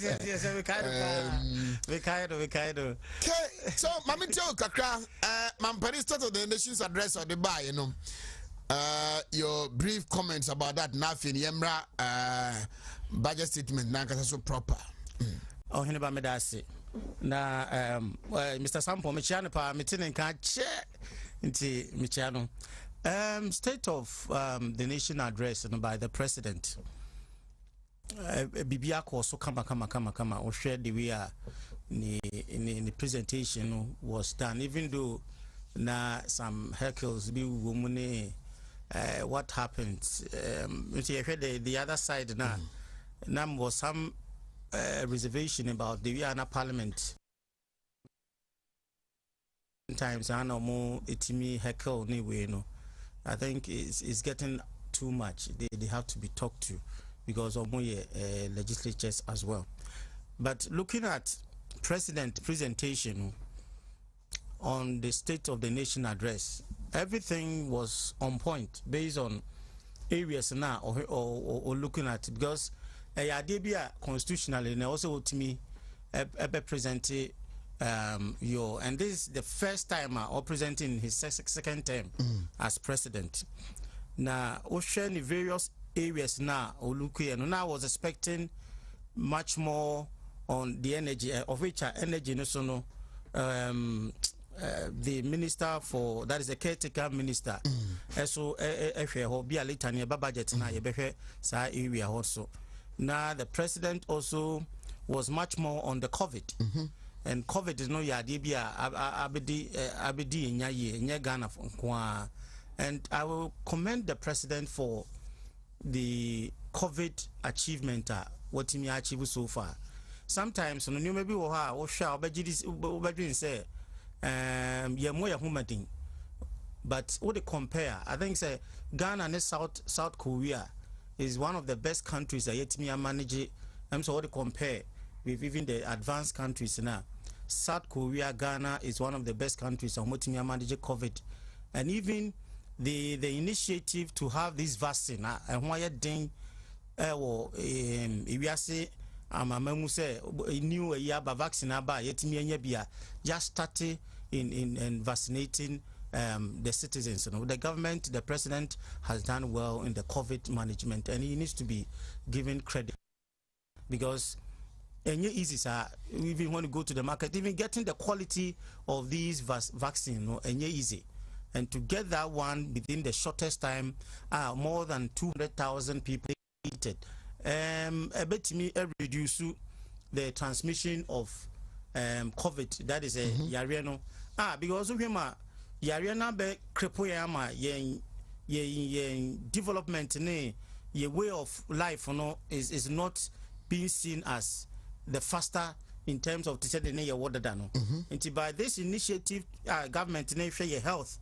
yes. We kind of. Okay, so Mami Joe Kakra, Mampani start of the nation's address or the buy, you know. Your brief comments about that nothing Yemra budget statement now so proper. Oh, Hiniba Medasi. Na Mr. Sampo Michiano pa meeting can che into Michiano. State of the nation address by the president. Bibiako so kama or shared the way in the presentation was done, even though na some heckles be woman what happened the other side now was some reservation about the Vienna Parliament. Sometimes I know more itimi heckle anyway, no. I think it's getting too much. They have to be talked to because of more legislatures as well. But looking at president presentation on the State of the Nation address, everything was on point based on areas now or looking at it, because idea constitutionally and also to me presented your, and this is the first time or presenting his second term as president. Now ocean the various areas now or look here, and I was expecting much more on the energy of which energy no the minister for that is the caretaker minister so be a later near budget na area also. Now the president also was much more on the COVID, and COVID is no yadibia abedi in Ghana, and I will commend the president for the COVID achievement what he achieved so far. Sometimes no you maybe or shall be say more human thing, but what they compare, I think say Ghana and South Korea is one of the best countries that yet me manage it. I'm so what they compare with even the advanced countries now. South Korea, Ghana is one of the best countries on what me manage COVID, and even the initiative to have this vaccine and why you think if you say say new year vaccine yet me just started in vaccinating the citizens. You know, the government, the president has done well in the COVID management, and he needs to be given credit, because easy sir, even when you go to the market, even getting the quality of these vaccine, no, easy. And to get that one within the shortest time, more than 200,000 people eaten. A bit me reduce the transmission of COVID. That is a yariano. Because of him, yariana be krepoyama yen development ye way of life, you know, is not being seen as the faster in terms of the water dano. And by this initiative, government share your health.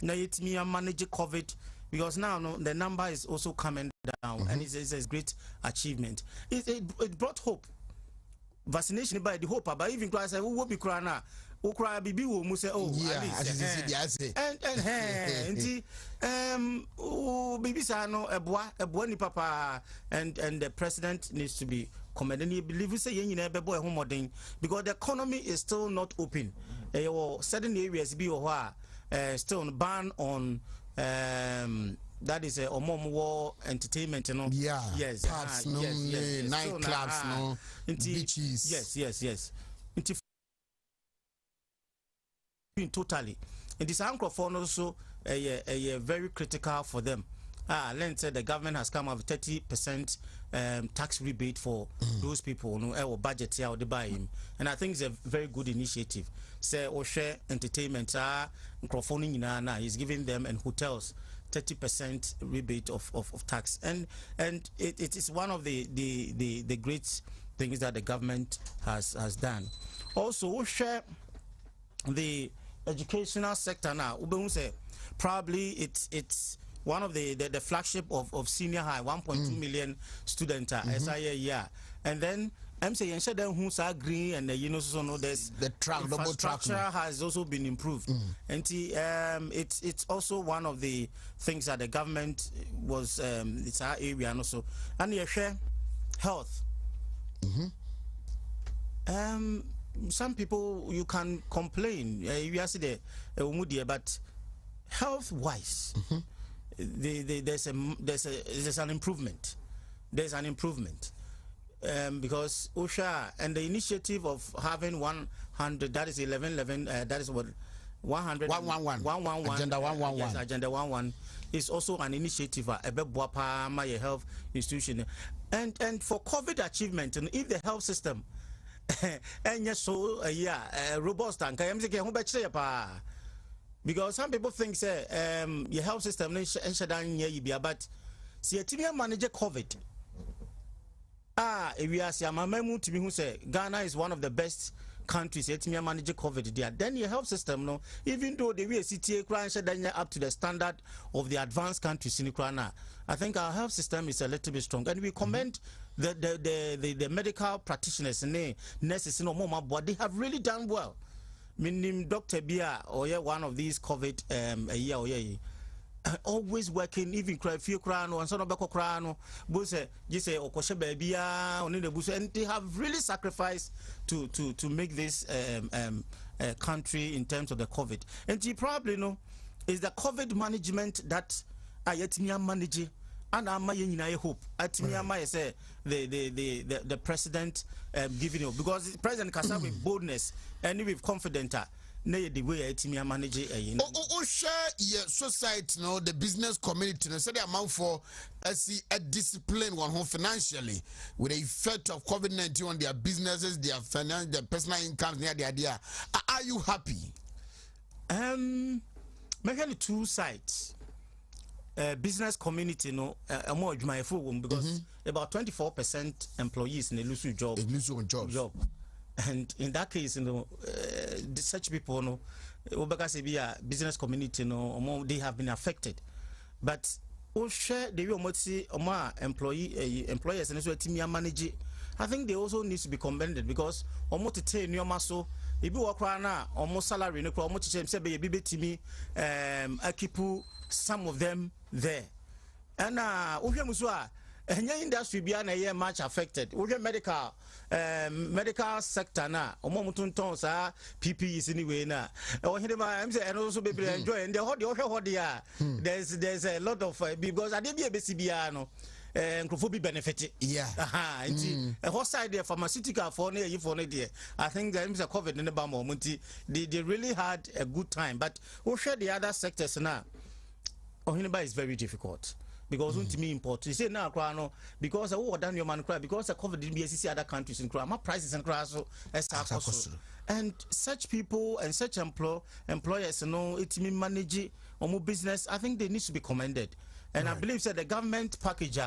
Now it's me manage COVID, because now the number is also coming down, and it's a great achievement. It brought hope. Vaccination by the hope, but even class who will be crying who cry bibi will say, oh yeah, and bibi sano a boy papa, and the president needs to be commended. He believes say you never boy home because the economy is still not open. Certain areas be still ban on that is a war entertainment, you know. Yeah. Yes. Pubs, nightclubs, no. Beaches. Yes. Totally. And this microphone also a very critical for them. Len said the government has come up with 30% tax rebate for those people who budget here or they buy him. And I think it's a very good initiative. Say or share entertainment microphone is giving them, and hotels 30% rebate of tax. And it is one of the great things that the government has done. Also share the educational sector now. Probably it's one of the flagship of senior high, 1.2 million students SIA. And then I'm saying who's agree, and there's the double track has also been improved. And it's also one of the things that the government was it's our area and also, and you share health. Some people, you can complain, you are the but health-wise, there's an improvement. There's an improvement. Because OSHA and the initiative of having 100, that is 1111, that is what 100 111 agenda 111, yes, agenda 111 is also an initiative my health institution, and for COVID achievement, and if the health system and yes, so robust and because some people think say your health system but see a manage COVID. If we are say Ghana is one of the best countries yet me manage COVID there. Then your health system, no, even though the CTA up to the standard of the advanced countries in Ukraine, I think our health system is a little bit strong, and we commend the medical practitioners and nurses in Omoma, but they have really done well. Meaning Dr. Bia or one of these COVID a year or always working, even cry few crano and sort of crano, buse, you say okoshe babia on the bush, and they have really sacrificed to make this country in terms of the COVID. And you probably know is the COVID management that Ayetmia manage, and I hope Atimia say the president giving you, because the president can start with boldness and with confidence. The way I manage share your society, no, the business community, no, so the amount for a discipline one home financially with the effect of COVID-19 on their businesses, their finance, their personal incomes, near the idea. Are you happy? Maybe two sides. Business community, no, more my phone because about 24% employees in the lose job. Job. And in that case, you know, such people, no, business community, no, they have been affected. But share the employers and so team manage. I think they also need to be commended because almost to tell new muscle. If you work around almost salary, no, almost to say baby to me, I keep some of them there. And and industry be an much affected. We get medical sector na omomutun sa PPEs anyway na. And also be enjoy and there's a lot of because I did be a BCBA no and be benefit. Yeah. A whole side there pharmaceutical for there. I think there is a COVID in the moment. They really had a good time, but we share the other sectors now. Ohineba is very difficult. Because to me important. You say now because done your man cry because the COVID didn't be other countries in crime. My prices and crash so and such people and such employers, you know, it mean manage or business. I think they need to be commended. And right. I believe that the government package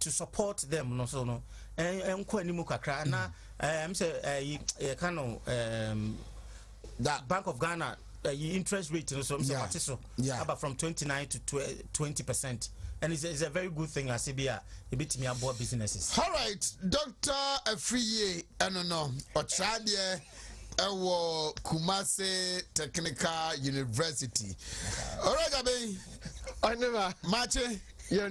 to support them, no so no. And I'm say kind of that Bank of Ghana interest rate, you know, so about from 29 to 20%. And it's a very good thing as a bit me about businesses. All right, Dr. Afriye, I don't know, Ochadie, Kumasi Technical University. All right, Abe. I never. Mache. Yeah.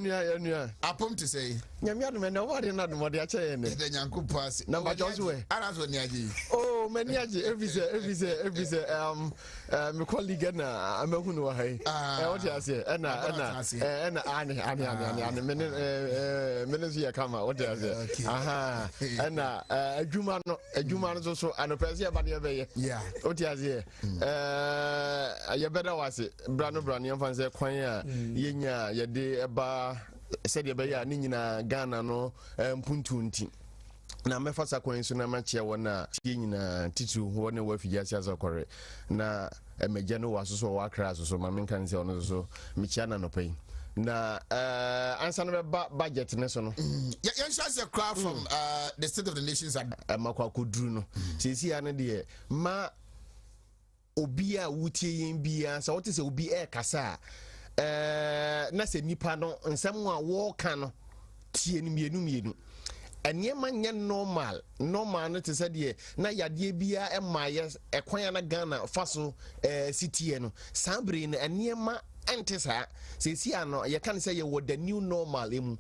Apom to say. Nyamia me no what not what they say ne. The nyanku pass. Number just way. Arazo niaji. Oh, many every say me colleague na amehu no hai. What you say? Na ani mene ya kama what you say? Aha. Na adwuma no so anopese ya ba de be ye. Yeah. What you say? Ya better was brano yamfa say kwan a yenya ye de eba said ya beya ni nyina Ghana no mpuntu nti na mefasa kwan so na machia wona tie nyina titu wona wafija siasa kware na emegya no wasoso wakra so ma menkan se ono so michia na no pai na answer no be budget ne so no yan share a crowd from the State of the Nations at makwa kodru no sisi ya ne de ma obi a wutie yen bia sa wote se obi kasa na se nipa no nsem a wo ka no tie ni mienu eniema nye normal no te se de na yade bia emaye ekwan na Ghana faso city no sabre no eniema ente sa se si ano ye kan se ye wo the new normal emu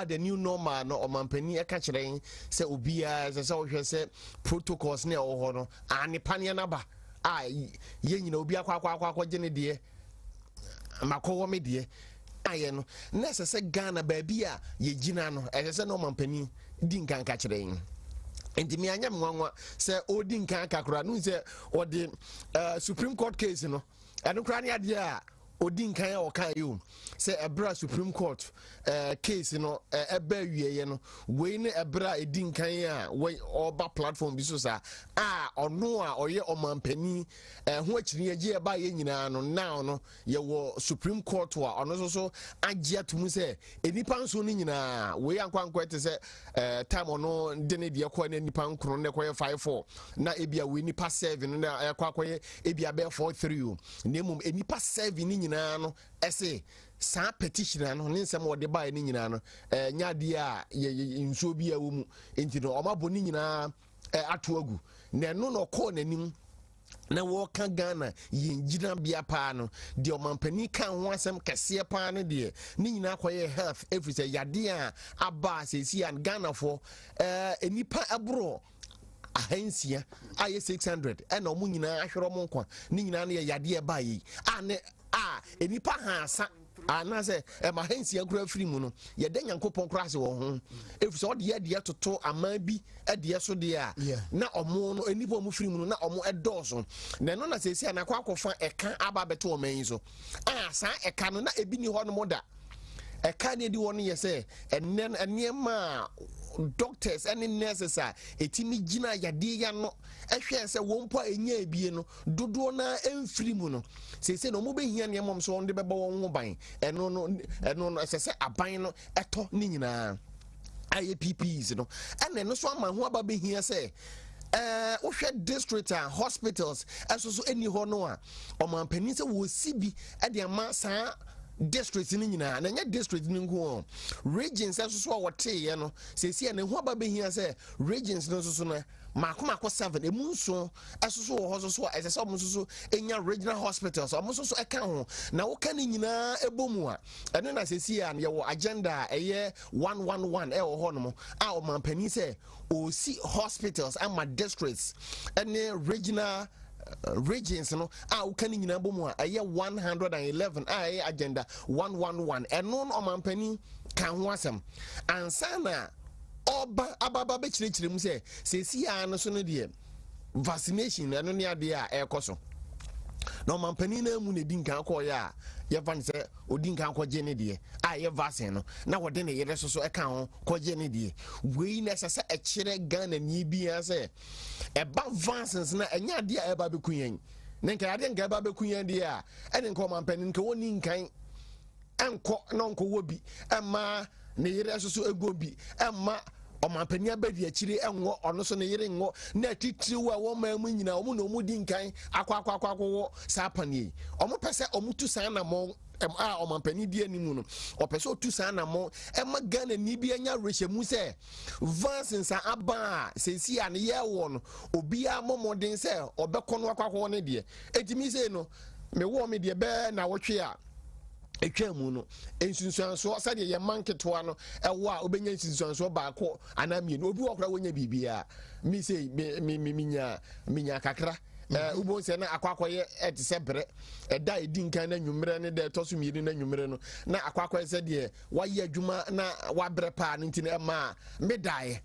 the new normal no omampani eka kyerɛ sɛ obia sɛ wohwɛ sɛ protocols ne ɛwɔ hɔ no ane pane na ba yɛ nyina obi akwa gye ne deɛ makɔwɔ me deɛ ayɛ no na ɛsɛ sɛ Ghana baabi a yɛgyina no ɛsɛ sɛ no omampani di nkan ka kyerɛ enti me anya mwanwa sɛ odi nkan kakora no sɛ ɔde Supreme Court case no ɛno kora ne adeɛ a odi nkan a ɔka yo sɛ ɛbra Supreme Court case no ɛba wieye no wei ne ɛbra edi nkan a wei ɔba platform bi so sa ɔno a ɔyɛ ɔmampani ho akyiri agye ɛba yɛ nyinaa no now no yɛwɔ Supreme Court wa ɔno so agye atum sɛ enipa nso ne nyinaa wei ankwankwa te sɛ time ɔno de ne deɛ kɔ ne nipa nkron ne kɔyɛ 54 na ebia wei nipa 7 na ɛkɔ akɔyɛ ebia bɛ 43 o na mmom enipa 7 ne nyinaa no ɛsɛ saa petition no ne nsɛm wɔde bae ne nyinaa no nyade a nsuo bi a wɔ mu enti no ɔmabɔ ne nyinaa ato agu na ɛno na ɔkɔɔ n'anim na wɔka Ghana yɛngyina bia paa no deɛ ɔmampani ka ho asɛm kɛseɛ paa no deɛ ne nyinaa kɔyɛ health ɛfiri sɛ yade a aba sɛsi a Ghanafoɔ nipa ɛborɔ ahansia ayɛ 600 ɛna ɔmo nyinaa ahwerɛ ɔmo nkwa ne nyinaa no yɛ yadeɛ ba yi enipa hansa anase ma hansia kura firi mu no yɛda Nyankopɔn kura ase wɔ ho ɛfiri sɛ ɔde yɛdeɛ toto aman bi ɛdeɛ so deɛ a na ɔmo no enipa ɔmo firi mu no na ɔmo ɛdɔɔso na ɛno na sɛsi a na akɔfa ɛka aba bɛto ɔman yi so saa ɛka no na ebi ni hɔ no mo da ɛka ne di wɔ no yɛ sɛ nneɛma doctors and nurses a etimi gina yade ya no ehwe sɛ wɔn po enya ebie no dodo na emfiri mu no sese no mo behia ne mom so wɔn de bɛbɔ wɔn ho ban ɛno no ɛsɛ sɛ aban no ɛtɔ ne nyinaa IAPPs no ɛna no so ama ho aba behia sɛ wohwɛ district hospitals ɛso so eni hɔ no a ɔmampanin sɛ wɔ si bi ɛde ama saa district ni nyina na nya district ni nko regions aso so wote ye no sesi na hu aba behia se regions no so na makoma 7 emu nso aso so wo so so ese se omo so enya regional hospitals omo so eka ho na wo ka ni nyina ebomu a eno na sesi a ye wo agenda eye 111 e wo ho no a o mampani se o si hospitals ama districts ene regional regions no ukani nyina bomu a 111 agenda 111 eno no omampani kan ho asem ansana oba ababa be kyerɛkyerɛ mu sɛ sesi a no so no de vaccination eno ne ade a ekoso na omampani na mu ne di nkan akɔyɛ a yɛfa ne sɛ odi nkan akɔgye ne deɛ yɛ vaccine no na wɔde ne yere so ɛka ho kɔgye ne deɛ wei na ɛsɛ sɛ ɛkyerɛ Ghana ni bia sɛ ɛba vaccines na ɛnya adeɛ a ɛba bɛku yɛn ne nka adeɛ nka ɛba bɛku yɛn deɛ a ɛne nka ɔmampani nka wɔni nkan ɛnkɔ na nkɔ wɔ bi ɛma ne yere so ego bi ɛma ɔmampani abɛdi akyire ɛnwɔ ɔno so ne yere nwɔ na titiriw a wɔn ma mu nyina ɔmo na ɔmo di nkan akɔ saa panie ɔmo pɛ sɛ ɔmo tu saa na mɔ ɔmampani di animu no ɔpɛ sɛ ɔtu saa na mɔ ɛma Ghana ni bi anya rehyɛ mu sɛ vaccines a aba a sɛsi a ne yɛwɔ no obiara mmɔmɔden sɛ ɔbɛkɔ no akɔ ne deɛ etimi sɛ no mewɔ me deɛ bɛɛ na wɔtwe a etwa mu no ensunsuanso sɛ deɛ yɛ manketoa no ɛwɔ a obenya ensunsuanso baako anamie no obi wɔ kora wonya bibia mi sɛ minya kakra ubo sɛ na akwakoye ɛte sɛ brɛ ɛda edi nkan na nwumere ne da ɛtɔ so miiri na nwumere no na akwakoye sɛ deɛ wayɛ adwuma na wabrɛ paa no ntine ɛma medae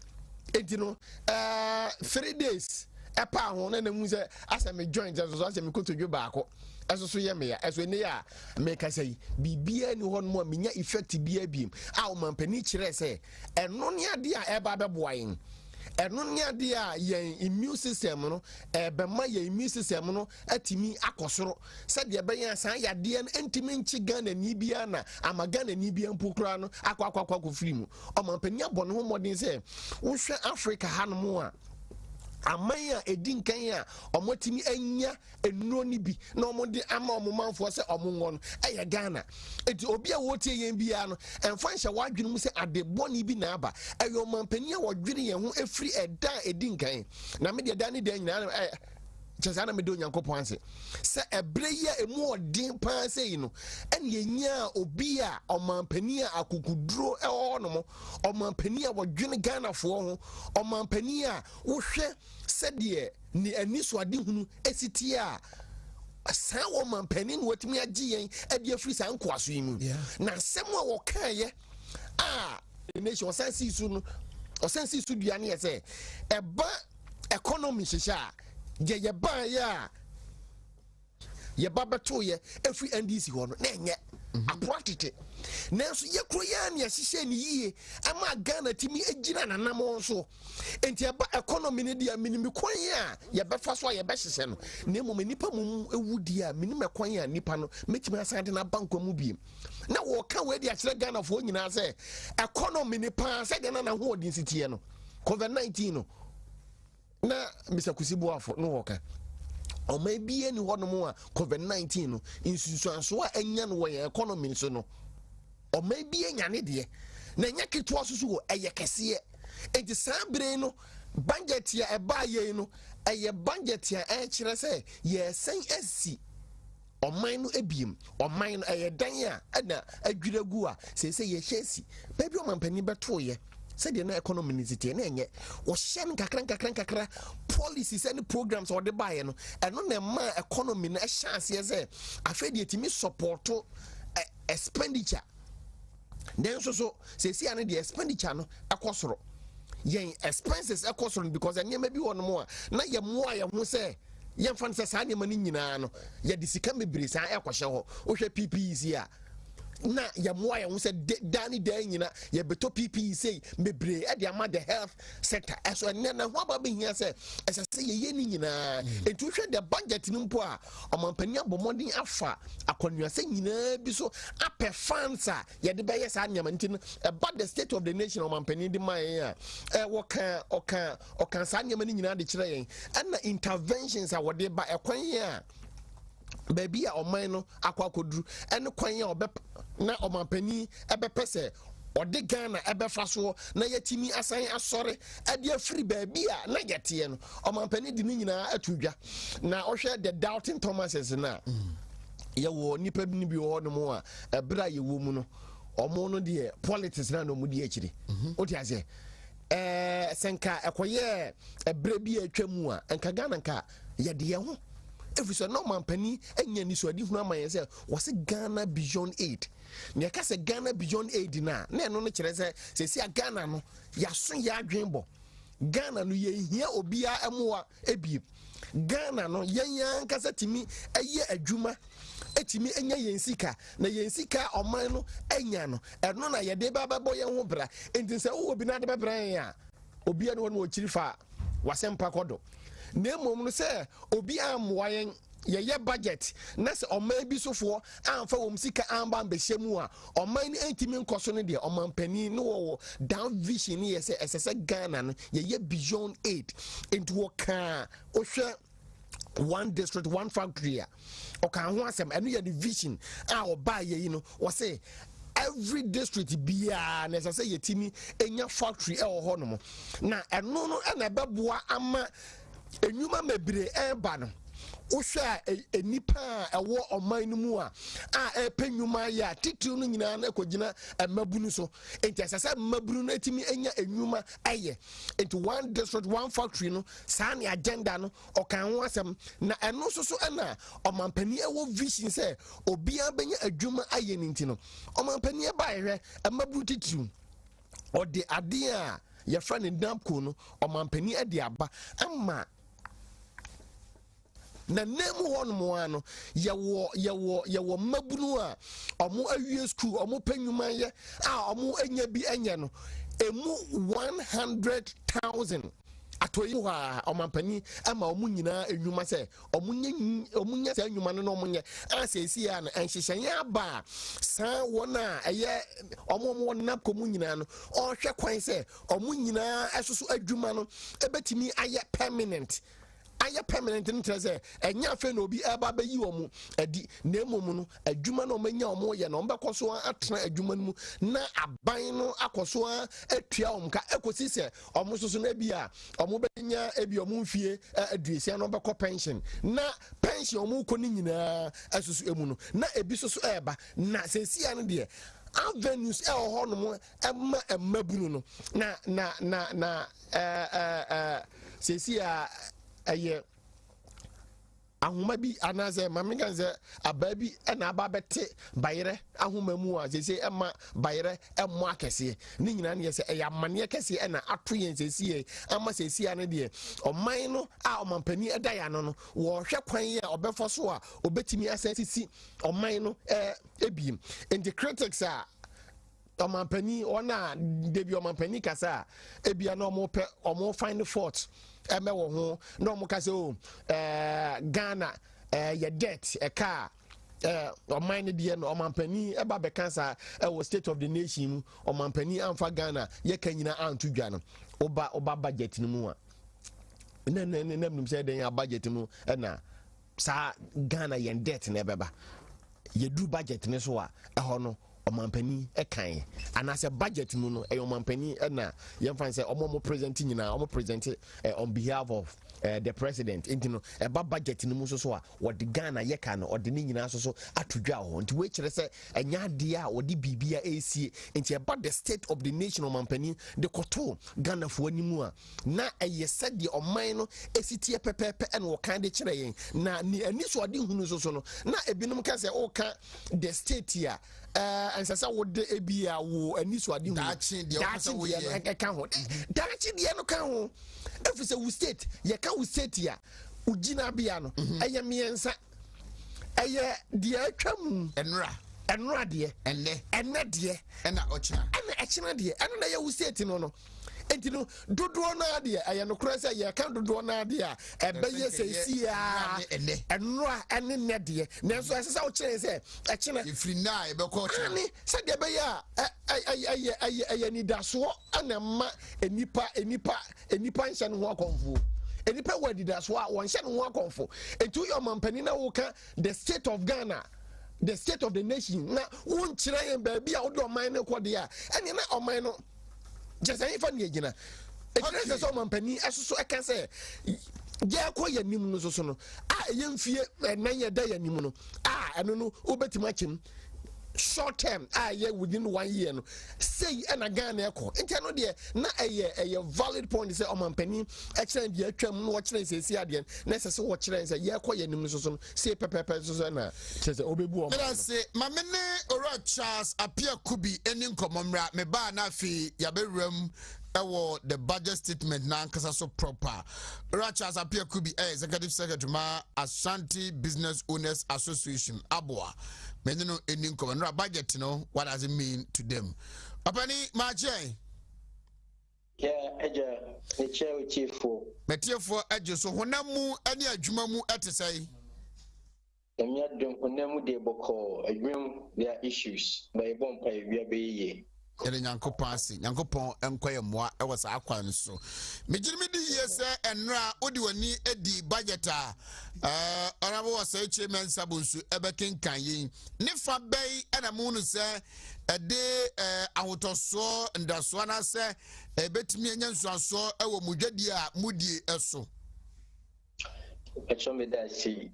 enti no 3 days ɛpa ho na mu sɛ asɛ me joint so asɛ me kotodwe baako ɛso so yɛ me ya ɛso ne ya me ka sɛ bibia ni hɔ no mo menya effect bia biem a o mampani kyerɛ sɛ ɛno ne ade a ɛba bɛboa yen ɛno ne ade a yɛn immune system no ɛbɛma yɛn immune system no atimi akɔsoro sɛ deɛ bɛyɛ san yadeɛ no ntimi nkyi Ghana ni bia na ama Ghana ni bia mpokura no akɔ firi mu ɔmampani abɔ ne ho mmɔden sɛ wohwɛ Africa hanom a amaya edin kan a omotimi anya enuro ni bi na omode ama omomanfo se omongo no eye Ghana enti obi a wotie yen bia no emfa nhye wadwene mu se adebɔ ni bi na aba eye omampani a wodwene yen ho efiri eda edin kan na me de da ne da nyina chesana me do nyankopon ase se ebre ye emu odin pa sei no ene yenya obi a omampani a akukuduro no mo omampani a wodwene Ghana fo ho omampani a wo hwe se de ni ani so ade hunu esiti a sa omampani no watimi agi yen ade afiri sa nkoaso yi mu na asem a wo kan ye nation osansi su no osansi su duane ye se eba economy hihya ye ba ya ye babato ye every NDC ho no na enye apratite nanso ye kro ya ne hihye ni yie ama Ghana timi agina nanam so enti eba economy ne dia minimi kwan ya ye befa so ye be hihye no na mum nipa mum ewudi a minime kwan ya nipa no metimi asante na bank mu biem na wo ka we dia kire Ghana fo nyina se economy ne pa se de na ho odin sitie no COVID-19 no na Mr. Kusibuafo no woka o maybe any one more COVID-19 no insusu a enya no we economy so no o maybe enya ne de na enya ketwa susu eye kese e di sambre no budget ya eba ye no eye budget ya e kire se ye sen asi oman no ebiem oman no eye dan a na adwiragu a se ye hyesi baby o mampani beto ye said the economy is it na wo hye nkakra policies and programs or the buy no and no na economy na chance say afedi etimi support expenditure then so say see an the expenditure no akosoro yen expenses akosoro because anyama bi won mo na ye mo a ye ho say yen fan say sa anyama ni nyina no ye de sika mebre sa ekohye ho wo hwe PPE a na ya moa ya wose dani dan nyina ya beto PPE say mebre e de ama the health sector eso na ho aba be hia say ese ye ni nyina entu hwe the budget ni mpo a omampani abomodin afa akonua say nyina bi so ape funds a ye de be yes anyama ntin about the state of the nation omampani di man ya okan sa anyama ni nyina de kire yen na interventions a wode ba ekwan ya baby a oman no akwakoduru ene kwan ya obe na omampani ebepese ode Ghana ebefa so na yatimi asan asore ade afiri baby a na yete no omampani di ni nyina atudwa na ohwe the doubting Thomases na ye wo nipa bi ni bi wo no mo a ebra ye wo mu no omo no de politics na no mu di akire oti ase senka ekoye ebra bi atwamu a enka Ghana nka ye de ye ho if so no mampani enya ni so adi hunu amaye say was Ghana beyond aid ne ka say Ghana beyond aid na no kire say se Ghana no ya so ya adwenbo Ghana no ye hia obia emoa ebie Ghana no yenya nkasa timi eye adwuma etimi enya yensika na yensika oman no enya no eno na ye de bababo ye ho bra enti se wo obi na de bebra ya obia no wo kiri fa wasempa kodo na mom no say obi amwa yen ye budget na se oman bi sofo amfa wom sika amba mbehemu a oman ni entimi nkoso no de oman pani no wo down vision ni ye say esese Ghana no ye beyond aid into waka ohwe one district one factory oka ho asem eno ye the vision a oba ye no wo say every district bia na say yetimi enya factory e ho no na eno no na beboa ama enyuma mebre eba no wohwa enipa ewo oman no mu a epenyuma ya titiri no nyina na ekogina mabunu so enti asase mabunu no etimi enya enyuma aye into one district one factory no saa ne agenda no okan ho asem na eno so na omampani ewo vision say obia benya adwuma aye ninti no omampani e ba ehwe mabunu titiri ode ade a ye fra ne damko no omampani e de aba ama na nemu hon mo ano yewo mabunu a omo awie school omo panyuma ye a omo enya bi enya no emu 100,000 atoyi wa omampani ama omo nyina enwuma se omunya se enwuma no omunye asesi ya na enhyehyeye aba sa wona eye omo na komu nyina no ohwe kwan se omo nyina esoso adwuma no ebetimi aye permanent aya permanent no trese enya fe no bi eba ba yi omo adi na emom no adwuma no manya omo ye no mbekọ so atena adwuma no mu na aban no akoso atua om ka ekosi se omo so na bia omo benya ebi omo mfie aduesia no mbekọ pension na pension omo ko ni nyina asusu emu no na ebi so eba na sesia no de avenues ho no mo emabunu no na sesia aye ahoma bi anaze mamiganze ababi na ababete bayere ahoma mu a sese ema bayere emo akese ni nyina ne yese eya mane akese na ato yen sese ama sese ane de oman no a omampani eda ya no wo hwe kwan ya obefo so a obetimi asasisi oman no ebiem and the critics are omampani ona debi omampani kasa ebia no mo pe omo find fault eme wo ho no mo kase o Ghana ye debt e car oman ne de no omampani eba be cancer wo state of the nation omampani amfa Ghana ye kanyina antu dwa no oba budget no mu a nem say den ya budget mu na sa Ghana ye debt na beba ye do budget ne so a ho no omampani ekan anase budget mu no omampani na yemfa say omo present nyina omo present on behalf of the president intino eba budget no mu so a wodi Ghana yeka no odi ni nyina so atodwa ho nti we kire say enya de a wodi bibia esie nti eba the state of the nation omampani de koto Ghana fo animu a na eyese de oman no esitie pepepe en wo kan de kire yen na ni ani so odi hunu so no na ebinum ka say o ka the state here and sasa wode ebia wo ani so ade hu dachi de o ka ho dachi de no ka ho efise wo state ye ka wo state ya ugina bia no eye miensa eye de atwam enra de enne de na ochina de eno na ye wo state no enti no dodo na ade aye no kura say ye kan dodo na ade a ebeye sesi a enra ene ne de na so asesa wo kire say akina ifri na e be ko kire ani say de be ya aye ni daso anama enipa nhyɛ no ho akonfo enipa wadi daso a won hyɛ no ho akonfo etu your mampani na wo ka the state of Ghana, the state of the nation na won kire yen ba bia wo do man ne kode a ene na oman no just any fan yegina ekire se mampani esoso eka se ya ko yanim no so no a yemfie nan ye da yanim no a eno no obetima kim short term within 1 year no say na Ghana eko enti no de na eye valid point say omampani ekire de atwam no wo kire se si ade na se wo kire se ye ko yanim so no say pepepe so na se obebu o me say mamene oro Charles apia kubi eni nkomomra me ba na afi ya bewram ewo the budget statement na nkasa so proper. Charles apia kubi executive secretary ma Ashanti Business Owners Association Abua menino eni nkomomra budget no what does it mean to them apani mache eja the chair chiefo metiefo eje so honamu ani adwuma mu etesai emia don honamu de boko adwum their issues by bompa ewia beye ele nyankopon ase nyankopon enkoye moa e wasa akwa nso mejirimi di yese enra odi wani edi budget a orabo wasa chairman sabunsu ebekenkan yin ne fa bai ana mu no se ede ahotoso ndaso na se ebetimi enya nsuaso ewo mudwadi a mudie eso echo me da si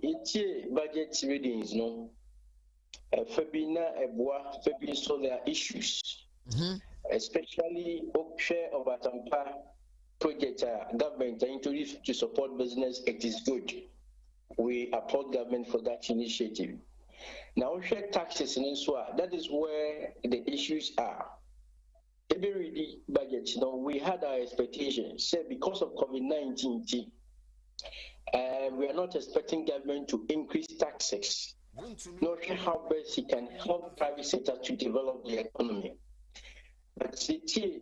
itie budget readings no Fabina Ebwa, Fabi so there are issues, especially share of Atampa project government introduced to support business. It is good. We applaud government for that initiative. Now, share taxes in Inswa, that is where the issues are. Every budget, we had our expectations. Say because of COVID-19, we are not expecting government to increase taxes. Not sure how best it can help private sector to develop the economy. But CT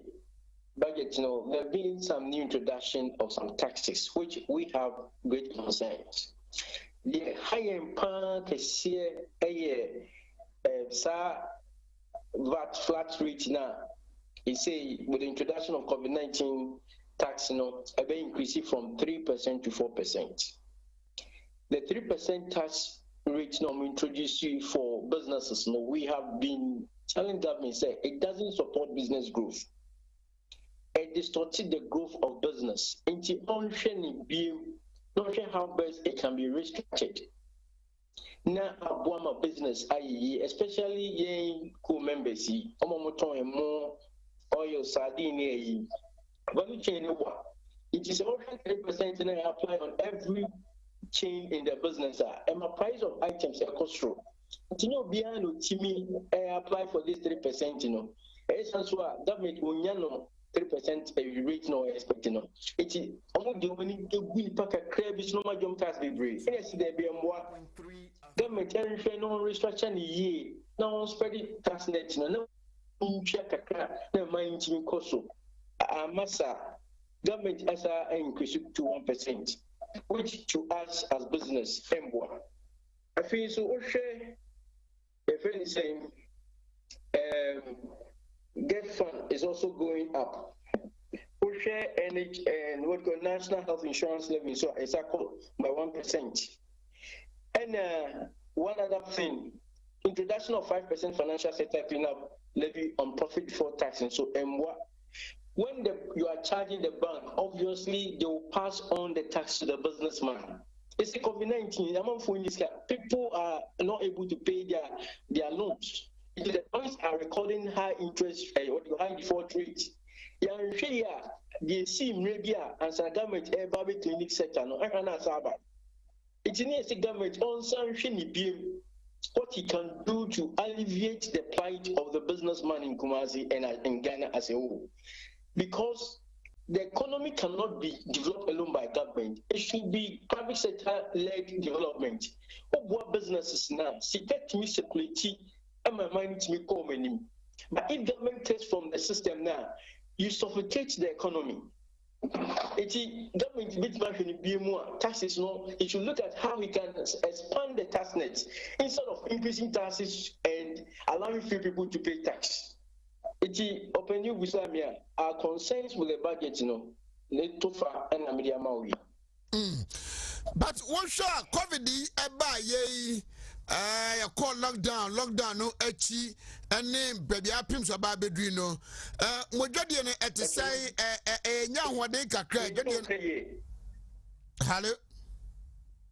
budget, there have been some new introduction of some taxes, which we have great concerns. The higher impact is here, VAT flat rate now. You say with the introduction of COVID-19, tax, increasing from 3% to 4%. The 3% tax rate introduced for businesses, we have been telling government say it doesn't support business growth. It distorted the growth of business. Into not how best it can be restructured. Now, a business, especially young co-members, more oil sardine, value chain. It is also 3% and I apply on every chain in the business. And my price of items are cost through. Beyond Timmy, I apply for this 3%. It's also government will 3% rate no expecting. It is almost the only good pack a crab is no more jump tax be brave. Yes, there be a more government no restructure in a year. Now spread it tax net. No check a crab, no mind to cost. Massa government has increase to 1%, which to us as business, I feel so. Okay, a friend is saying, debt fund is also going up. Share NH and what called national health insurance levy, so it's equal by 1%. And one other thing, introduction of 5% financial sector cleanup levy on profit before tax. And so, when you are charging the bank, obviously they will pass on the tax to the businessman. It's the COVID-19. People are not able to pay their loans. The banks are recording high interest, high default rates. They see maybe as a government every clinic sector. It is the government on what he can do to alleviate the plight of the businessman in Kumasi and in Ghana as a whole. Because the economy cannot be developed alone by government. It should be private sector-led development. What businesses now? Secret me security. My mind to me come. But if government takes from the system now, you suffocate the economy. Government bit be more taxes. It should look at how we can expand the tax net instead of increasing taxes and allowing few people to pay tax. Open with our concerns with the budget, too far and media maui. But one shot COVID you call lockdown no echi and baby apim so ba bedri no modwade no etesai nya hode kakra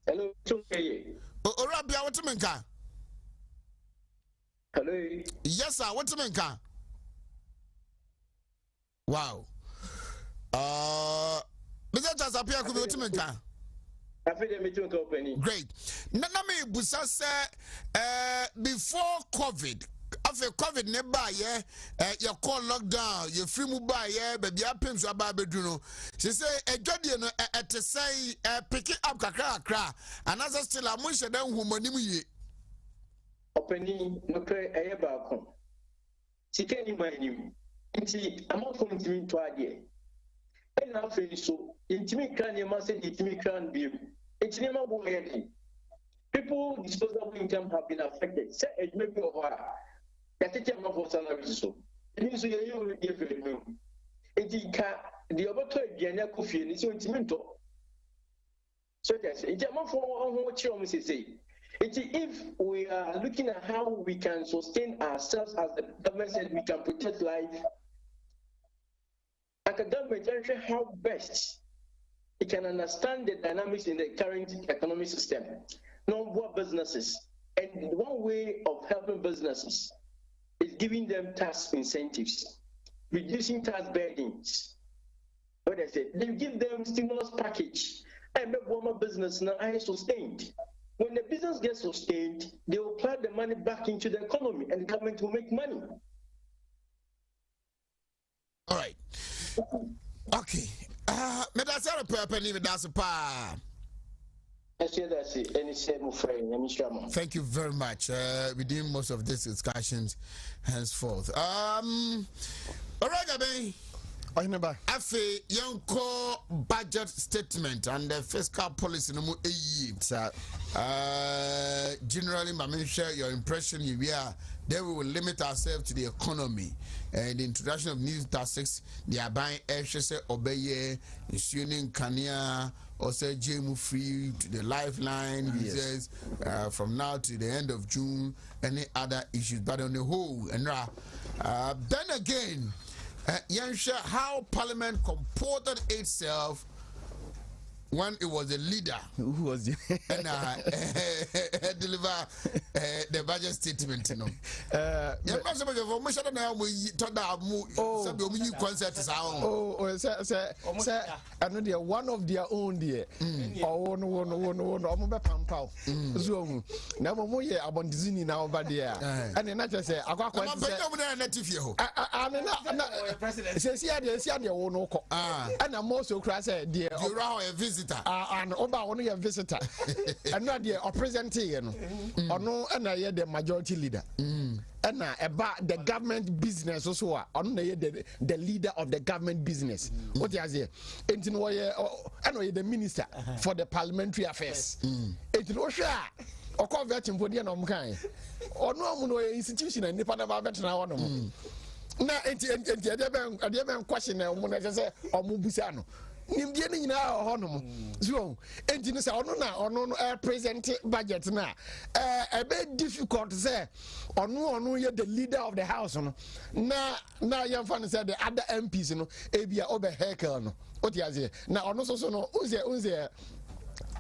hello orabia what menka hello yes sir what menka wow Mr. Jasapia could be what menka great. Nanami Busa said before COVID, after COVID never you call lockdown, you free mobile, baby apim so bedruno. She say a jodian at to say pick it up kakra and as still a much than whom opening no pray a balcon. She can't mind you. I'm not going to mean to idea. And now so intimate can you must say intimate can be. It's never going. People disposable income have been affected. Say it may be a while. That it is not salary so. It means you will give it. It is the other Diana Coffee and it's intimate. So that's it. It's not for what you almost say. It is if we are looking at how we can sustain ourselves as the government said we can protect life. Like a government, how best it can understand the dynamics in the current economic system, know what businesses, and one way of helping businesses is giving them tax incentives, reducing tax burdens. What I said, they give them stimulus package and make one business now sustained. When the business gets sustained, they will apply the money back into the economy, and the government will make money. All right. Okay. Medasara papa ni medasa pa. Thank you very much. We did most of these discussions henceforth. All right, Gabe. Afe yanko budget statement and the fiscal policy no generally, Mama, share your impression. You are then we will limit ourselves to the economy. And the introduction of new taxes, they are buying extra obey, ensuring Kanya, or say JMU free to the lifeline users from now to the end of June, any other issues. But on the whole, and then again, how Parliament comported itself when it was a leader who was the and deliver the budget statement, you know. I know they are one of their own dear. Oh no, pampao. So now we are about Disney now over there. And then I just say, I got quite says here, they won't know. And I'm also crass, dear, a visitor. And only a visitor. And not the presentation or no, and I hear the majority leader. And about the government business also on the leader of the government business. What is here? And the minister for the parliamentary affairs. It was or converting for the Nomkai or no institution and the Parliament now. Now, and question when I say or Mubusano. Nimdiani na honum so engine say ono present budget na a bit difficult say ono ye the leader of the house no na yan fan say the other MPs no e bia obe hekel no what you say na ono so no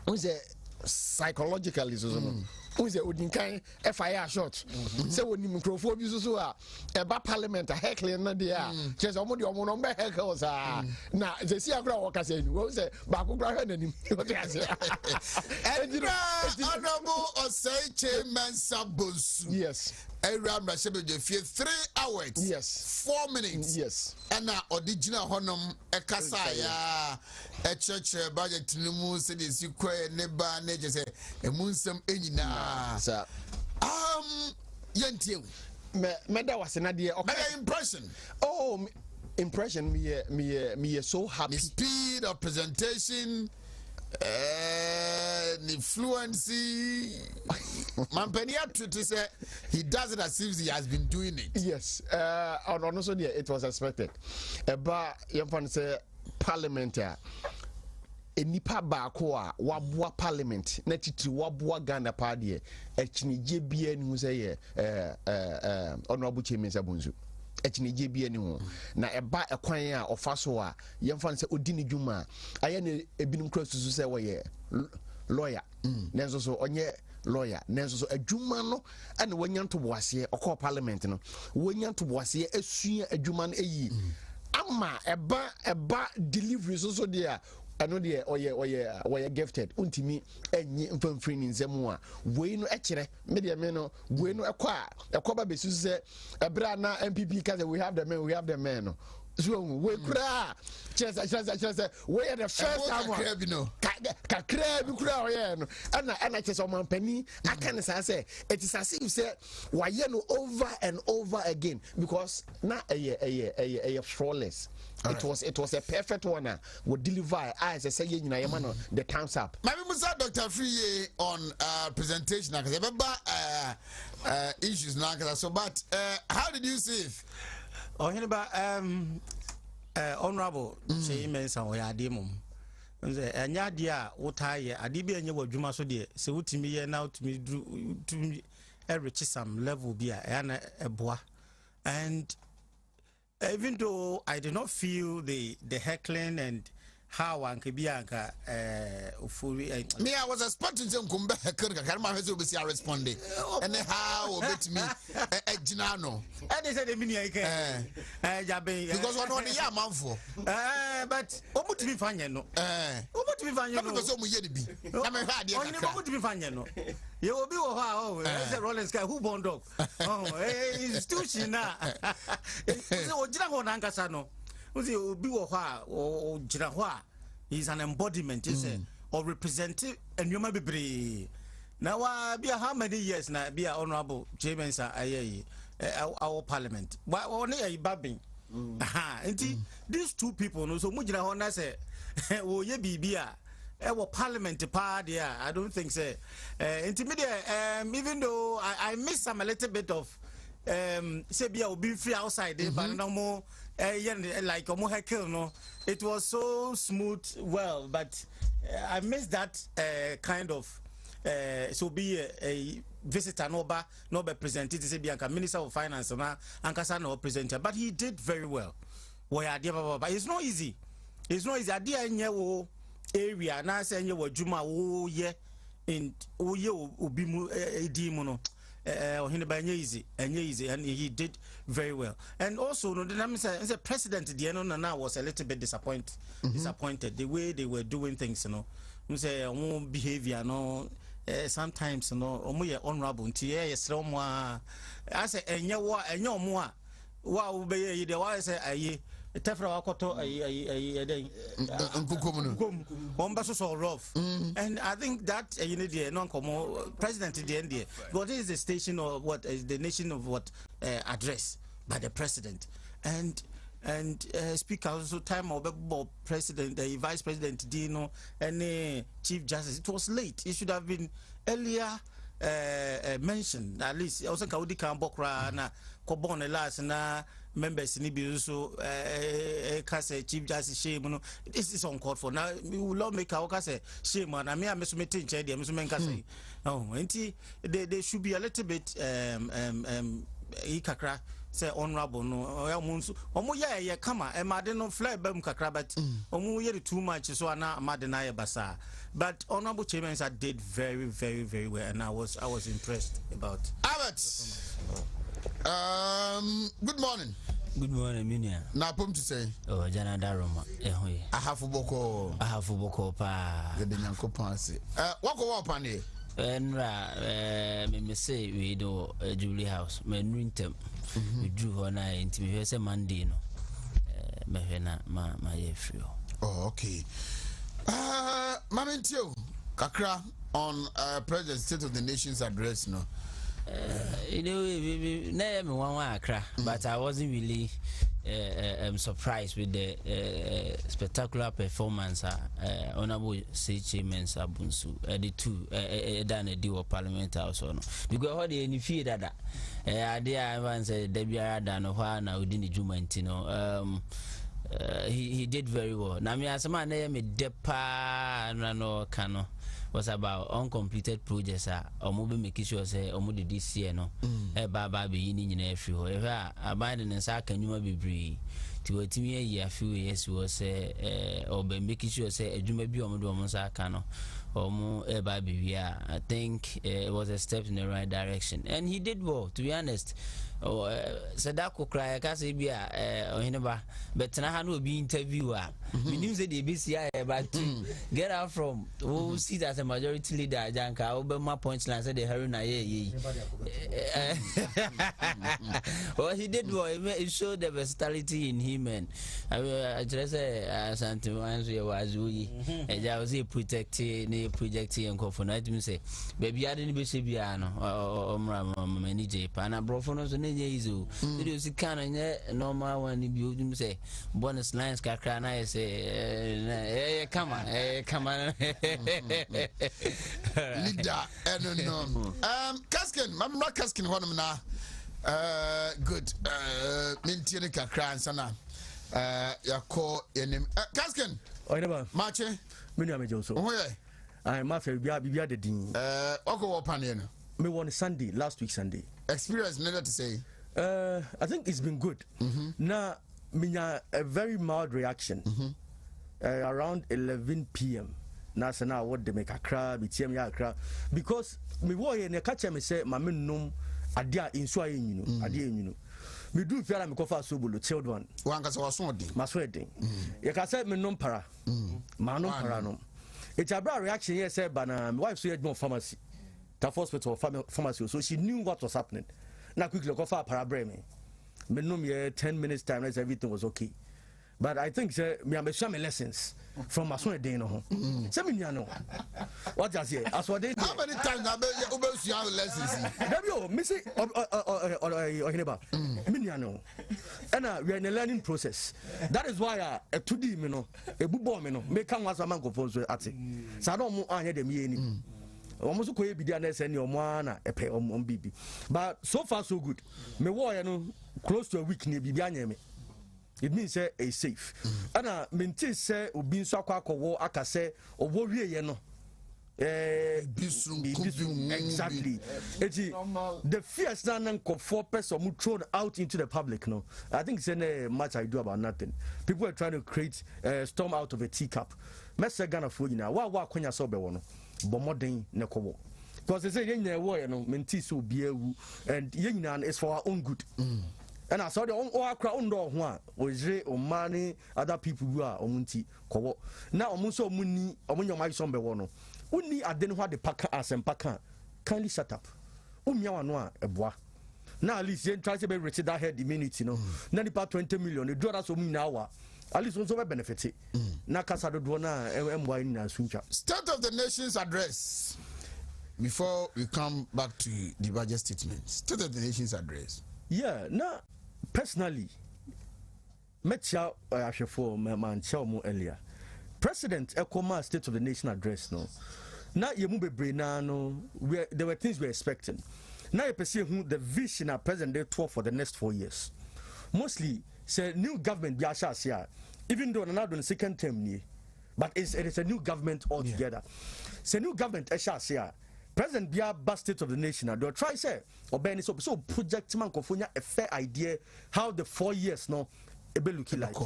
unze psychologically so no unze odinkan fire shot say woni microphone bi so a eba parliament a heckling na dey a just omo de omo no be heckles a na ze si agora wo kase ni wo say ba ko gra hwe nanim what you say honorable Osei Chairman Sabonsu yes Abraham Rashebe 3 hours yes 4 minutes yes and original honum ekasa ya church budget nimu say the sikwe neba na je say emunsem enyina yentie me da was na de impression impression me so happy the speed of presentation the fluency Mampenia to say he does it as if he has been doing it. Yes, and also it was expected. But you can say parliamentary. Enipa baako a waboa parliament na titi waboa Ghana party echinije bia ni hu say honorable Chairman Sabonsu echinije bia ni hu na eba ekwan a ofa so a yemfa say odini dwuma aye na ebinum kra susu say we lawyer nenso so onye lawyer nenso so adwuma no ane wanya ntoboase okọ parliament no wanya ntoboase asua adwuma no eyi ama eba delivery so there I know the oye gifted untimi enyi mfamfiri ni nzemu a we no ekire media me no we no ekwa ba besu se ebra na MPP ka we have the men no so we kura chese we are the first time ka crab kura oye no ana chese o mampani aka say it is as if say why no over and over again because na a flawless. It was a perfect one. Would deliver as I say the time's up. My Musa Dr. Free on presentation because remember issues now so but how did you see it? Oh honorable Chairman San we ademum. Anya dia wotaye ade bi anya wadwuma so de se wutimi ye na wutimi to reach some level bi a na eboa and even though I did not feel the heckling and how Ankabianka me I was expecting some come back I responded and how bit me Ginano and they said because one the man for but what to be fine no what to be fine because so be to be fine no you will be a Rolling Sky who bond up still China is an embodiment or representative and you might be now be how many years now be honorable Chairman our parliament why only a babbing these two people no so much na say oh ye bibia our parliament party I don't think say intermediate even though I miss some a little bit of say be will be free outside but no more like heckle no. It was so smooth, well, but I missed that kind of so be a visitor no be presented to say be a minister of finance and kasa no presenter, but he did very well. But it's not easy. It's not easy. Idea in your area na say in your juma wo ye in wo ye obi mu edi mu no easy and he did very well. And also no the president the no was a little bit disappointed the way they were doing things, you know. You say behavior no sometimes you know omo honorable nti yes I say enye wa be ye de wa say aye tefra wakoto so rough. And I think that you know the non president the end but this is the station of what is the nation of what address by the president and speaker also time of president the vice president Dino and chief justice. It was late. It should have been earlier mentioned at least. Also Kaudi Kambokra na Kobon last na members ni be so chief justice shame no. This is uncalled for. Now we will not make our say shame and I mean I'm meeting chair them say no they should be a little bit ikakra say honorable no omo ye kama e made no fly bam kakra but omo ye too much so na made na ye basa. But honorable chairman did very very very well and I was impressed about Albert. Good morning. Good morning, Minia. Na pom to say. Oh, Jana Daroma. Ahafuboko pa. Gede Nyankopon se. Wako wa pane. Me say we do Jubilee House. Me nuintem. We drew hona inti me say Monday no. Me hena ma ye free. Oh, okay. Mamentio kakra on President State of the Nation's address no. You know, me one Accra, but I wasn't really surprised with the spectacular performance Honorable Chairman Sabunsu the two done a deal of Parliamentary also no because how they any fear that idea I said Debbie done now within the Jument, you know. He did very well. Now me as a man me depa no kano was about uncompleted projects or mobile making sure say or mobile this year no baba be in every where abiding and sa can you be bree to a team a few years was or be making sure say you may be on the kano or more baby. I think it was a step in the right direction and he did well, to be honest. Oh, Sadako cry, I say, be but now I will be interviewer. We knew the BCI, but get out from who sees as a majority leader, Janka, over my points, and said the Haruna. Well, he did well, it showed the versatility in him, and I just say, something was we, and I was a projecting and call for night. Say, baby, I didn't be Sibiano or manager, Pana Brofonos. Yezu you see can normal when you say bonus lines kakra na say come on leader no Kaskin mamra Kaskin honum na good maintain kakra ansana yako enim Kaskin oineba mache menu amejo so oye I ma fe bia de din oko wo pane no me won Sunday last week Sunday experience never to say I think it's been good. Now minya a very mild reaction around 11 p.m. Now what they make a crab because me boy ne catch me say my num adia insua you know adia you know me do feel like me kofa sobolo chilled one kasa waso odin maso edin you can say me num para ma num para no it's a bad reaction here say but my wife so no pharmacy the hospital pharmacy so she knew what was happening. Now quickly go for parabreme. Me no me 10 minutes time everything was okay. But I think say me am show me lessons from my son day no. Say me no. What does he? As what they how many times have you lessons? Dabio, me say or hineba. Me no. And we are in a learning process. That is why today me no e bubo me no. Me kan was man go for so ati. Sa don mu anya dem ye ni. almost ko bi dia na say ne omo na epe bibi. But so far so good. Me wo no close to a week ne bibi anya me. It means say a safe. Ana menti say obi nso akwa aka say owo wie ye no. Exactly. The fears that for person thrown out into the public. No, I think it's a much I do about nothing. People are trying to create a storm out of a teacup. Messa Ghana for you now. Wa kwenya so be wono. Bomodin nekowo. Because they say yenye wo ye no menti so biewu and yenye is for our own good. And I saw the own okra undo ho a ojire omani other people who are omunti kowo. Na omunso omuni omunyoma so be wono. Uni adeni hwa de paka asempaka kindly shut up. Umia wano a eboa. Na at least yen try to be rich that head immunity no. Na nipa 20 million. The draw that's omu na wa. At least also be benefit. Na kasa do na emwa ni na suncha. State of the Nation's address. Before we come back to the budget statement. State of the Nation's address. Yeah, na personally metia ahwefo man mu earlier. President Ekoma State of the Nation address no. Now you move na no. There were things we were expecting. Now you perceive who the vision of President they tour for the next 4 years. Mostly say new government be here. Even though now doing second term ni, but it is a new government altogether. Say new government here. President Biya State of the Nation. They'll try say or ben so project man kofunya a fair idea how the 4 years no ebe looking like.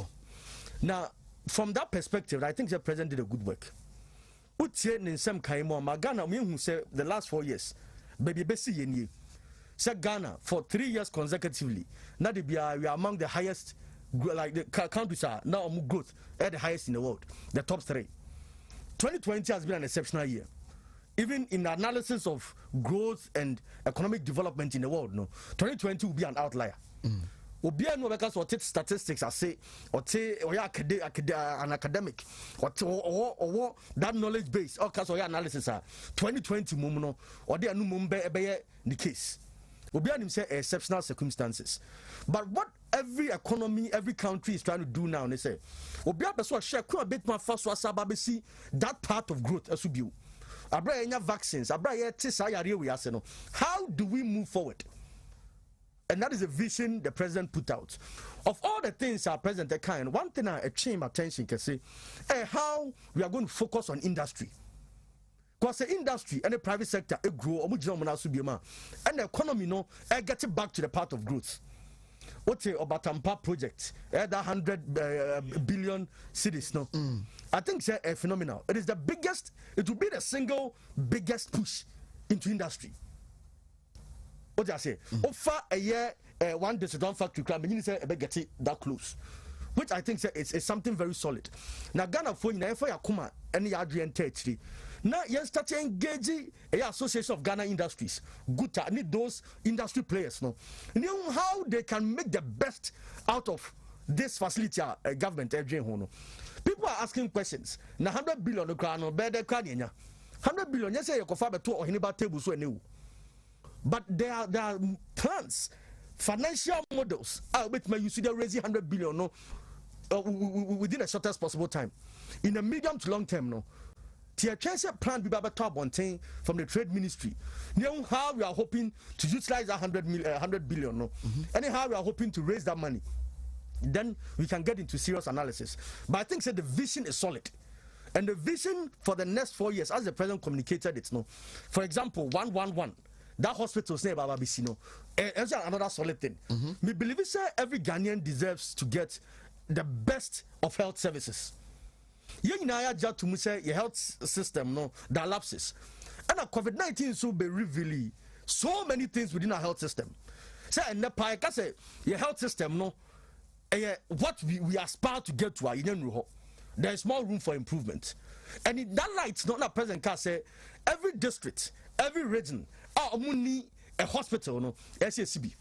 Now from that perspective, I think the president did a good work. Utie ninsem kaimo magana me who say the last 4 years baby besi yenye. Say Ghana for 3 years consecutively. Now we are among the highest, like the countries are now growth at the highest in the world, the top 3. 2020 has been an exceptional year. Even in the analysis of growth and economic development in the world, no, 2020 will be an outlier. Obia no because or take statistics I say or take or an academic or that knowledge base or cause or analysis 2020 mumuno or they no mumbe the case. Obia him say exceptional circumstances. But what every economy, every country is trying to do now, they say Obia person share quite a bit more fast was see that part of growth as you. Abra vaccines, abra we how do we move forward? And that is a vision the president put out. Of all the things our president can, one thing I chain attention can say, how we are going to focus on industry. Because the industry and the private sector grow, and the economy get it back to the path of growth. What's the Obatampa project? That 100 billion cities, no. I think it's phenomenal. It is the biggest. It will be the single biggest push into industry. What I say? Offer a year, one district factory club, and you say get it that close, which I think is something very solid. Now Ghana for Yakuma any Adrian territory. Now you start engaging a association of Ghana industries. Good to need those industry players. No, you know how they can make the best out of this facility. Government people are asking questions. Now 100 billion the crown or better crown 100 billion. You say you can find a two or anybody table so new. But there are plans, financial models. Which may you see they're raising 100 billion no, within the shortest possible time. In the medium to long term, no. Tier plan be top one thing from the trade ministry. Now how we are hoping to utilize 100 billion, no. Anyhow we are hoping to raise that money. Then we can get into serious analysis. But I think the vision is solid. And the vision for the next 4 years, as the president communicated it, no. For example, 111. That hospital say Baba Bisino. And another solid thing. Me believe it say every Ghanaian deserves to get the best of health services. You just to say your health system no that lapses. And COVID-19 so be revealing so many things within our health system. Say and the say your health system no what we aspire to get to our there is more room for improvement. And in that light, not a present can say every district, every region, need a hospital, no SACB.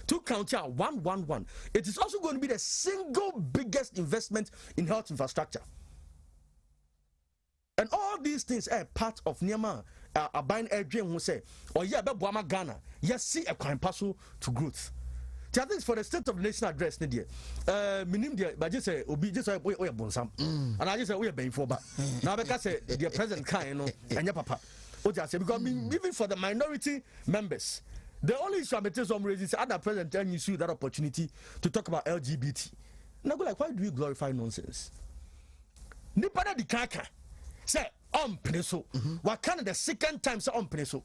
To county 111. It is also going to be the single biggest investment in health infrastructure. And all these things are part of Niama Abain Adrian who say, oh yeah, but Buama Ghana, yes, see a crime parcel to growth. I think for the State of the Nation address, Nidia, minim dia, but just say, Obi, just say, we are bonsam. And I just say, we are paying for, but now because the president can, you know, and your papa. because even for the minority members, the only issue I'm raising is other president and you see that opportunity to talk about LGBT. Now go like, why do you glorify nonsense? Nipada di kaka say peneso. What kind of the second time say peneso?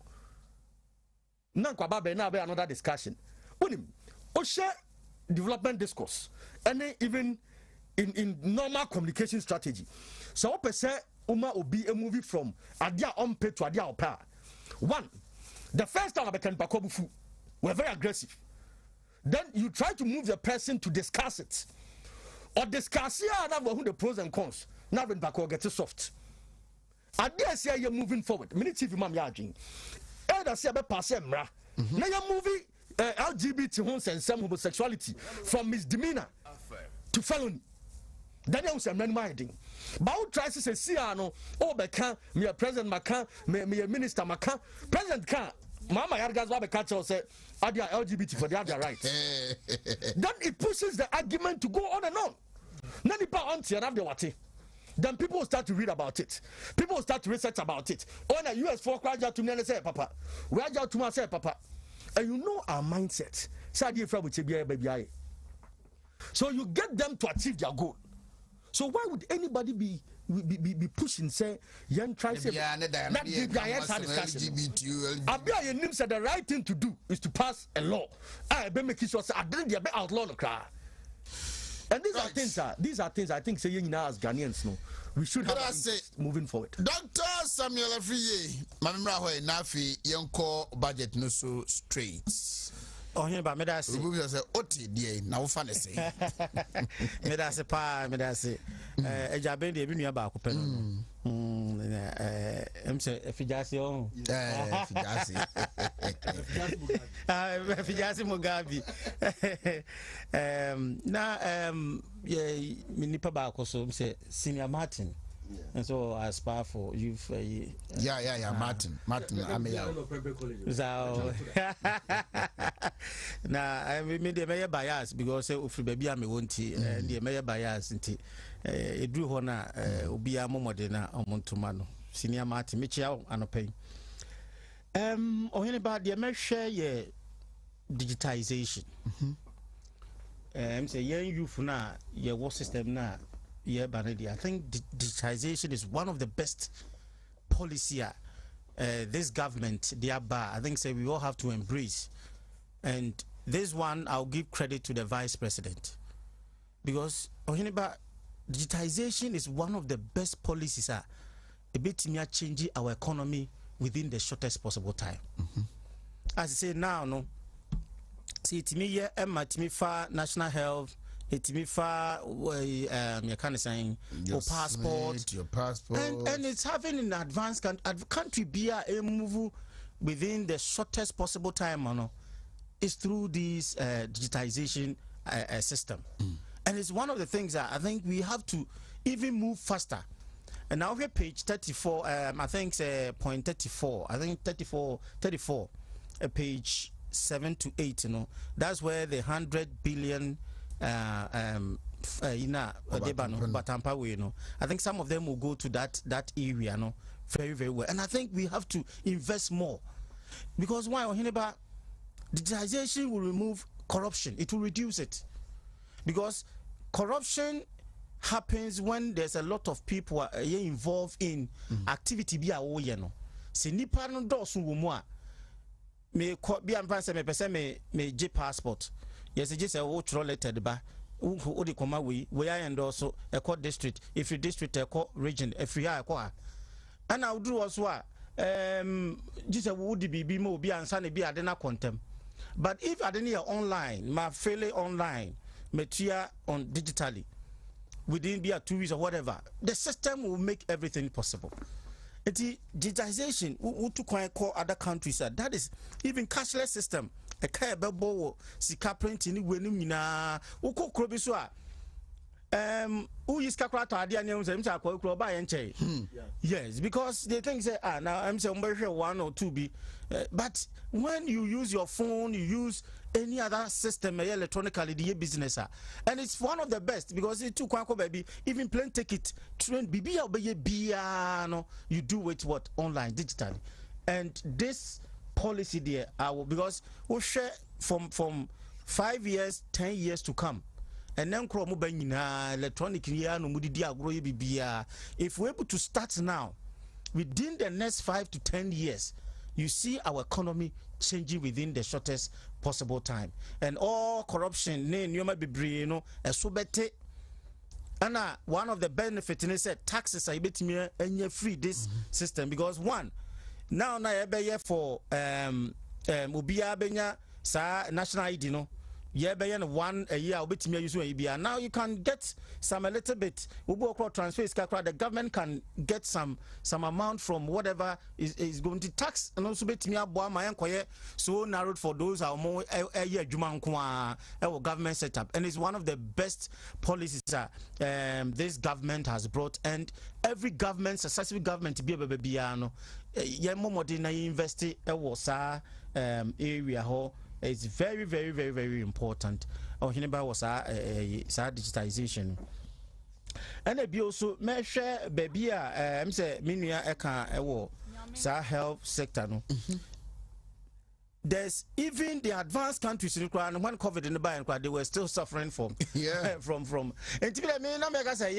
Now kwababe now be another discussion. Unim share development discourse and then even in normal communication strategy. So what say Uma obi a movie from adia pay to adia opa. One, the first time I became Bakobufu, we're very aggressive. Then you try to move the person to discuss it. Or discuss who the pros and cons. Now when Bako gets soft. I dare say you're moving forward. Minute TV mam yajing. Elder say about pass mra. Now you're moving LGBT homes and some homosexuality from misdemeanor to felony. That is a man minding. But who tries to say, see, I know, oh, Becca, me a president, Macan, me a minister, Macan, President Can, Mama Yargas, Wabacatcher say, are they LGBT for the other rights? Then it pushes the argument to go on and on. Nanipa auntie and have the wati. Then people will start to read about it. People will start to research about it. Oh, the US folk raja to me and say, Papa, raja to me say, Papa. And you know our mindset. So you get them to achieve their goal. So why would anybody be pushing say young try say that discussion? Said the right thing to do is to pass a law. I be making sure I didn't be outlaw no cry. And these are things I think say now as Ghanaians no we should have moving forward. Dr. Samuel Afriye, mamra ho nafi yenko budget no so straight. Oh, here, but medasi. We will say, "Oti die na ufa ne say." Medasi pa, medasi. Ejabe de bi nua ba ko pe no. Say fijasi on. Fijasi. Fijasi Mugabe. Na yeah, me nipa ba ko so say Senior Martin. And so I aspire for youth. Yeah, Martin, I'm so now I made the mayor bias because if baby I'm wanty and the mayor bias into a drew honor Ubia Momodena or Montumano, Senior Martin, Michel, and a pay. Or about the American digitization. Say, young youth now, your war system now. Yeah, but I think digitization is one of the best policy this government I think say we all have to embrace. And this one I'll give credit to the vice president because digitization is one of the best policies a bit changing our economy within the shortest possible time. As I say now, no, see to me yeah, Emma for national health. It me far you kind of saying your passport, and it's having an advanced country be a move within the shortest possible time. No, is through this digitization system, and it's one of the things that I think we have to even move faster. And now we're page 34. I think point 34. I think 34, page 7 to 8. You know, that's where the 100 billion. Batampa way, no. I think some of them will go to that area, no, very, very well. And I think we have to invest more. Because why digitization will remove corruption, it will reduce it. Because corruption happens when there's a lot of people involved in activity be a no. Se nipa no dosu wo mu a me be am pass me J passport. Yes, just a ultra letter ba. Odi koma we and also a court district. If you district a court region, if you are a and I'll do also just a would be more be and sunny be adena contem. But if I didn't online, my fairly online, material on digitally, within be a 2 weeks or whatever, the system will make everything possible. Digitization, we to call other countries that is even cashless system. A car bebo sika printing when na uko krobiswa who is calculator idea names yes, because they think say now I'm saying 1 or 2 be but when you use your phone, you use any other system electronically the business and it's one of the best because it took baby even plane ticket train BB no you do it what online digitally. And this policy there, because we share from 5 years, 10 years to come. And then electronic if we're able to start now, within the next 5 to 10 years, you see our economy changing within the shortest possible time. And all corruption, and one of the benefits in said taxes are free this system, because one, now for ubia benya sa national ID no one a year now you can get some a little bit transfer. The government can get some amount from whatever is going to tax, and also so narrowed for those are more government setup. And it's one of the best policies that this government has brought, and every government, successive government to be able to be invest area. It's very, very, very, very important. Oh, here was digitization. And I also measure baby. I'm say minia eka health sector no. There's even the advanced countries in Ukraine when COVID in the buy they were still suffering from from. And to me, na make say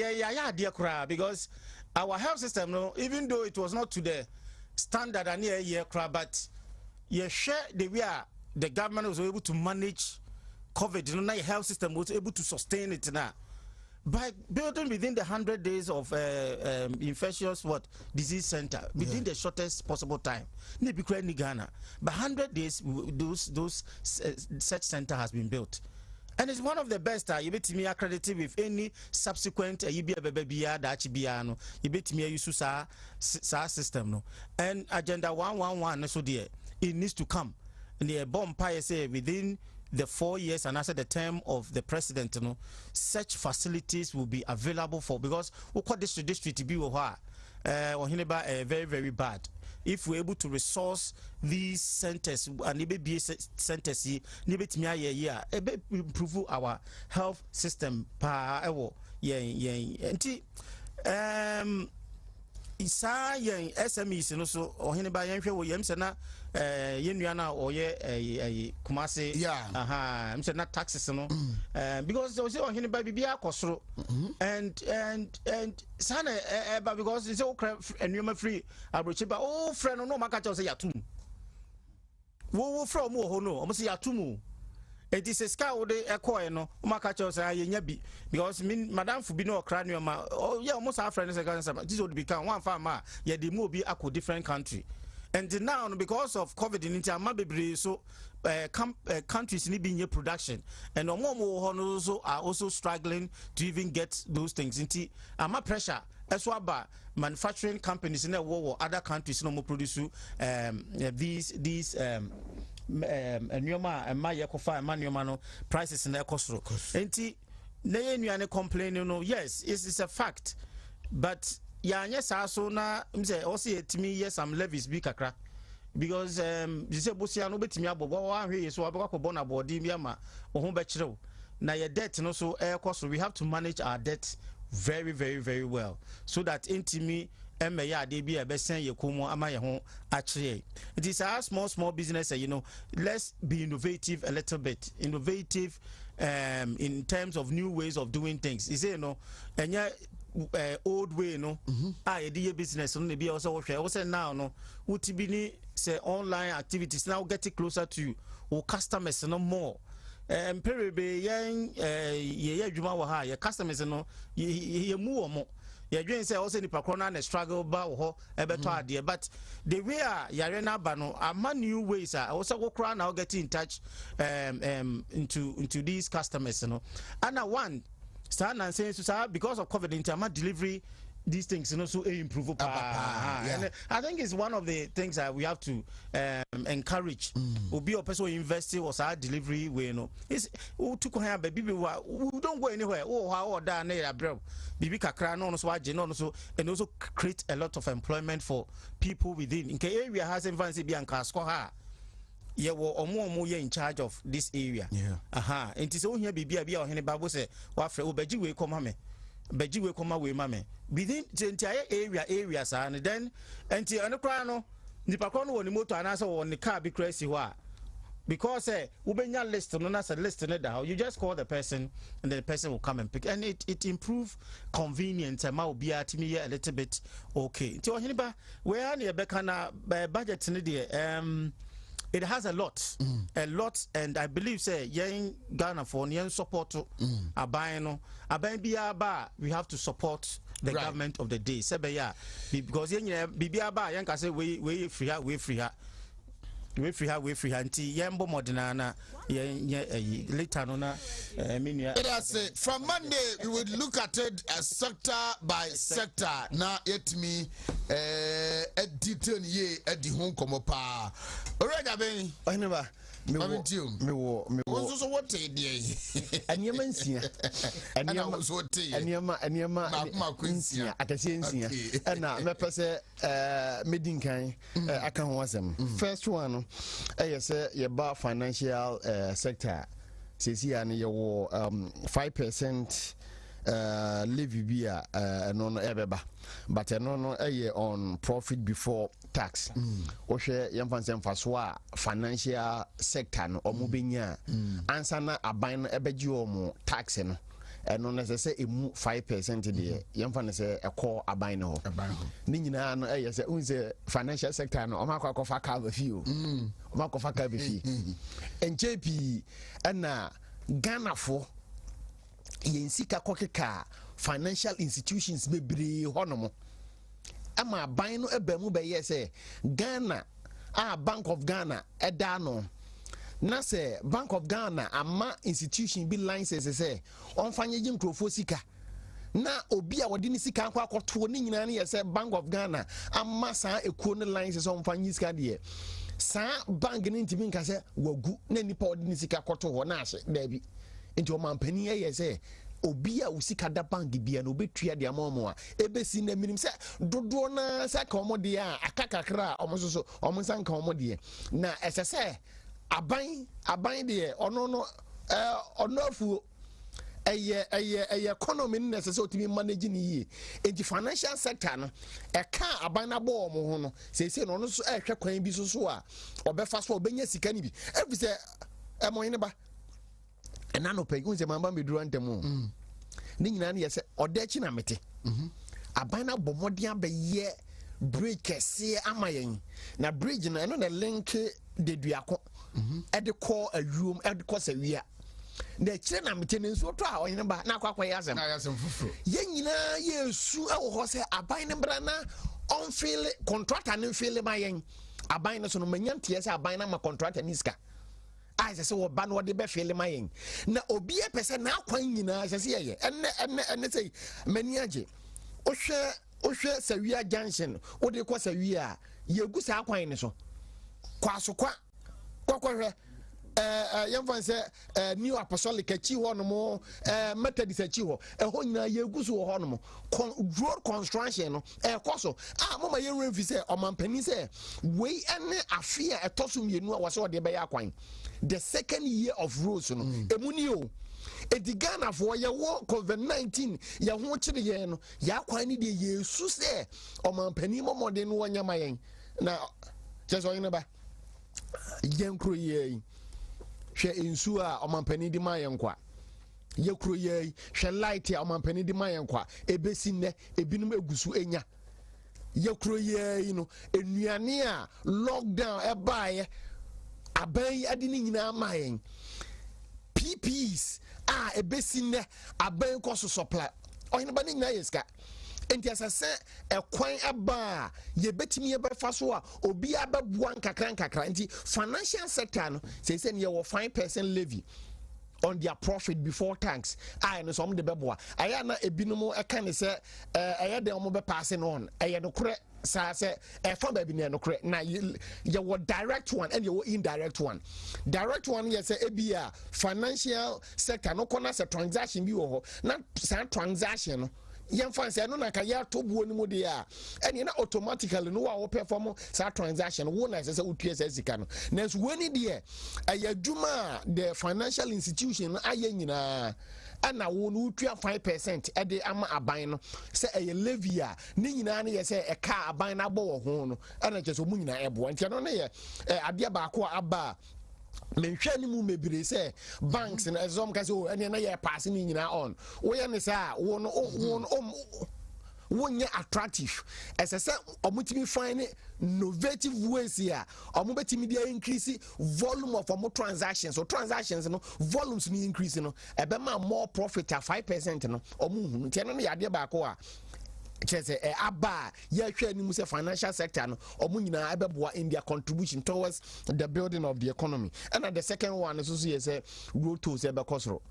dear cry, because our health system no, even though it was not to the standard and year cry, but you share the way the government was able to manage COVID, the health system was able to sustain it now. By building within the 100 days of infectious disease center within the shortest possible time. Ghana, but 100 days those such center has been built. And it's one of the best. You bet me accredited with any subsequent that you bet me use system no. And agenda 111 so there it needs to come. And the bomb say within the 4 years and after the term of the president, such facilities will be available for, because we call this district to be very, very bad. If we're able to resource these centers and maybe centers, improve our health system. Isa yen SMEs no so ohene ba yen hwe wo yem se na yenua na oye kumase am se na taxes no because they say ohene ba bibia akosoro and sana because they say enuma free abrochi ba oh friend no maka cha say yatum wo from ho no o say yatum. It is a scout de no catch because madam fu bi no cranium ma almost our friends this would become one farmer the move be a different country. And now because of COVID in India so countries need being production, and also are also struggling to even get those things into pressure as well by manufacturing companies in the world or other countries no more produce these nyoma ma yekofa ma nyoma no prices na ekosoro enti na yenuane complaining no yes it's a fact, but ya anya sa so na mse o se etimi yes some levies bi kakra because you say bosia no betimi abobo wa hwe yeso abekwa na body bi ama ohun be kirew na your debt no so ekosoro. We have to manage our debt very, very, very well so that intimi it is our small business, let's be innovative a little bit. Innovative in terms of new ways of doing things. You say, and old way, business be also now utibini say online activities now getting closer to our customers no more. Peribe your customers ye move. You're doing say also the pakrona and struggle but the way yarena bano are new ways are also go crown now get in touch into these customers, and one stand and saying so because of COVID into delivery these things so improve and I think it's one of the things that we have to encourage. Will be a person investing or our delivery way it's who took on baby who don't go anywhere how down there bro bibi kakra no so and also create a lot of employment for people within in the area has fancy be anka score her omo in charge of this area and so here bibi or any bible say wa frɛ obaji we come me beji we come away mame within the entire areas and then and no nipa ko no woni moto anasa woni car bi crazy wa because ubenya list no na say list no da you just call the person and then the person will come and pick and it improve convenience ma obi atimi a little bit okay nti ohini ba we are na be kana budget no de it has a lot and I believe say yen Ghana for yen support aban no aban bia ba we have to support the government of the day sebe ya because yen bibia ba yen ka say we free her anti yembo modena na later no na from Monday we would look at it as sector by sector na yetimi editor ye edi hon komo pa orega ben ohineba me so what dey anyama nsia anyama nsia akase nsia na me pese medinkan aka ho asem first one say ye ba financial sector sesi ya ne ye wo 5% levy bia no ebeba but no on profit before tax o hwe yemfanse mfaso a financial sector no omubenya ansa na aban no ebeji omo tax no eno na se emu 5% de yemfa se ekọ aban no ho ni nyina no se unse financial sector no omakwa ka ba fi o omakwa ka ba fi NJP na Ghana for yensika kokeka financial institutions bebre honomo ama ban no ebamu be say Ghana Bank of Ghana edano na say Bank of Ghana ama institution be license say onfanye ji nkrofo sika na obi a wodi ni sika akwa akoto ni nyina na say Bank of Ghana ama sa ekuo ni license onfanye sika de sa bank ni ntimi nka say wagu na nipa wodi ni sika akoto ho na ahye dabi nti o mampani say obi a usika da bank bia no betua de amomo a ebesi na minim se dodo na se ka omode a akakakra omososo omonsanka omode na esese aban de ono afu eye economy na esese otimi manage ni yi enti financial sector no eka aban na bo omo ho no sese no so ehwe kwan bi so a obefa so obenya sika ni bi efi se emoyine ba enano pe unse mamba meduru antemu ni nyina ne yese odachi na mete aban na bomode abaye bridge kese amayen na bridge na eno na link de duako e de call awum e de call sawia na kire na mete ne nso to a oyene ba na akwa yasem fufuro ye nyina yesu e wo ho se aban ne bra na on feel contractor ne feel mayen aban ne so no manyante yese aban na ma contractor ni ska I say wo ba no de be feel mayen na obi e pese na akwan nyina say ye enne say mani age ohwe sawia junction wo de kwa sawia yegu sa akwan ne so kwasokwa kokohwe yemfan say new apostolic achi ho no mo methodist achi ho ho nyina yegu so ho no mo road construction no koso mama ye refi say omampani say we ene afia etoso mienu a wo say wo de be akwan the second year of roads no emuni o Ghana for ye wo COVID-19 ye ho kire ye no ya kwan ni de yesu se omampani momode no wanyama yen na just oyine ba yenkro ye hwe ensu a omampani di mayen kwa ye kro ye hwe light a omampani di mayen kwa ebesi ne ebinum egusu enya ye kro ye no enuane a lockdown ebaye aban adini nyina mayen PPs ebesi ne aban koso supply oyine ba ni nyina yeska enti asase ekwan aba ye betimi ebefa so a obi ababuan kakra enti financial sector no say ne ye 5% levy on their profit before tax no some de beboa aya na ebinumu eka ne se aya de omo be pass on aya no kure sa se from baby no kure na ye direct one and ye indirect one yes say ebia financial sector no kona se transaction bi wo ho na sa transaction no yemfanse no na ka ya tobuo ni mu de a ene na automatically no wa wo perform sa transaction wo na se utue se sika no na so woni de ayaduma the financial institution aye nyina ana wo no tua 5% ede ama aban no se eye levy a ni nyina ne ye se e ka aban na agbo wo ho no ana che so mu nyina ebo ntia no ne ye ade ba ko aba menhwe ni mu mebire se banks na ezom ka se o ene na ye pass ni nyina on wo ye ne sa wo no wonya attractive esese omutimi find innovative ways here omubetimi dey increase volume of transactions so transactions no volumes ni increase no ebe ma more profit at 5% no omuhunu tie no yade ba ko a chese aba ye hwe ni mu se financial sector no omunyina ebeboa in their contribution towards the building of the economy and the second one is so say road tolls ebe kosoro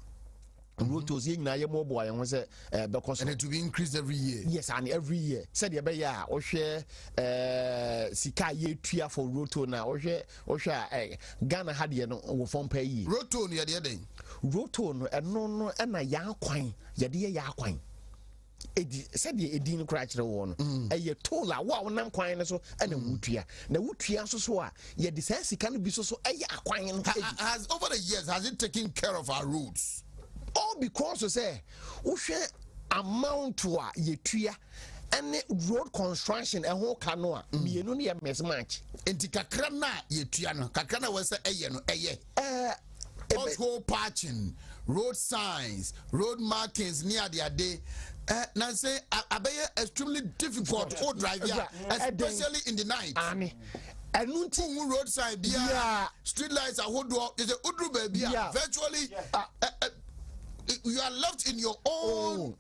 rotos yina ye mobile ye say because and it will be increased every year. Yes, and every year said ye be ya o hwe sika ye tua for roto na o hwe Ghana had ye no wo fon pay yi roto no ye de den roto no eno no na ya kwan ye de ya kwan edi said ye edi no kra kire wo no ye tola wa wonam kwan no so na wutua na wutua so a ye de say sika no bi so ye akwan no has over the years has it taken care of our roads? All because you say share amount to yetua and road construction and whole canoa me no near mismatch enti kakra na yetua no kakra na we say eye no eye pothole patching, road signs, road markings near the day now say abeye extremely difficult to drive here, especially in the night. And road sign street lights are hold up is a udru baby virtually you are left in your own.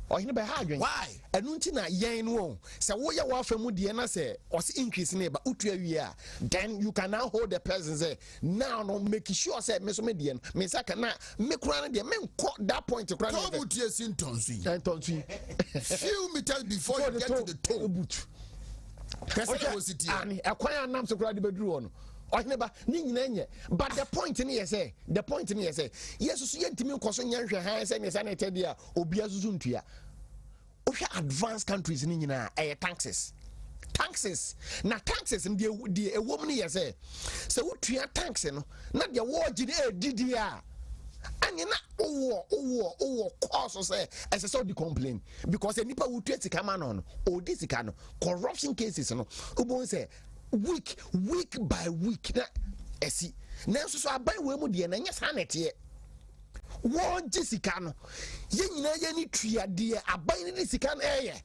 Why? And untina yen no. So what you want from Mudiana say, or increase neighbor, utua then you can now hold the person say, now no make sure say Miss Median, Miss Akana, make run the men caught that point to cry. How would you see few meters before you get to the toe boot? And acquire nam to grab the bedroom. But the point in here say, yes, so yet to me, because on your hands and sanitary dia, Obiazuntia. Advanced countries in taxes. Now taxes and the a woman here say, so what you are taxing, not your word in DDR. And you're not cause say as a sort of complaint because the people who treat the command on or this kind of corruption cases, no, who say. Week by week na esi na so aban we mu de na nya sanete wo jisika no ye nyina ye ni tuade aban ni sika na eye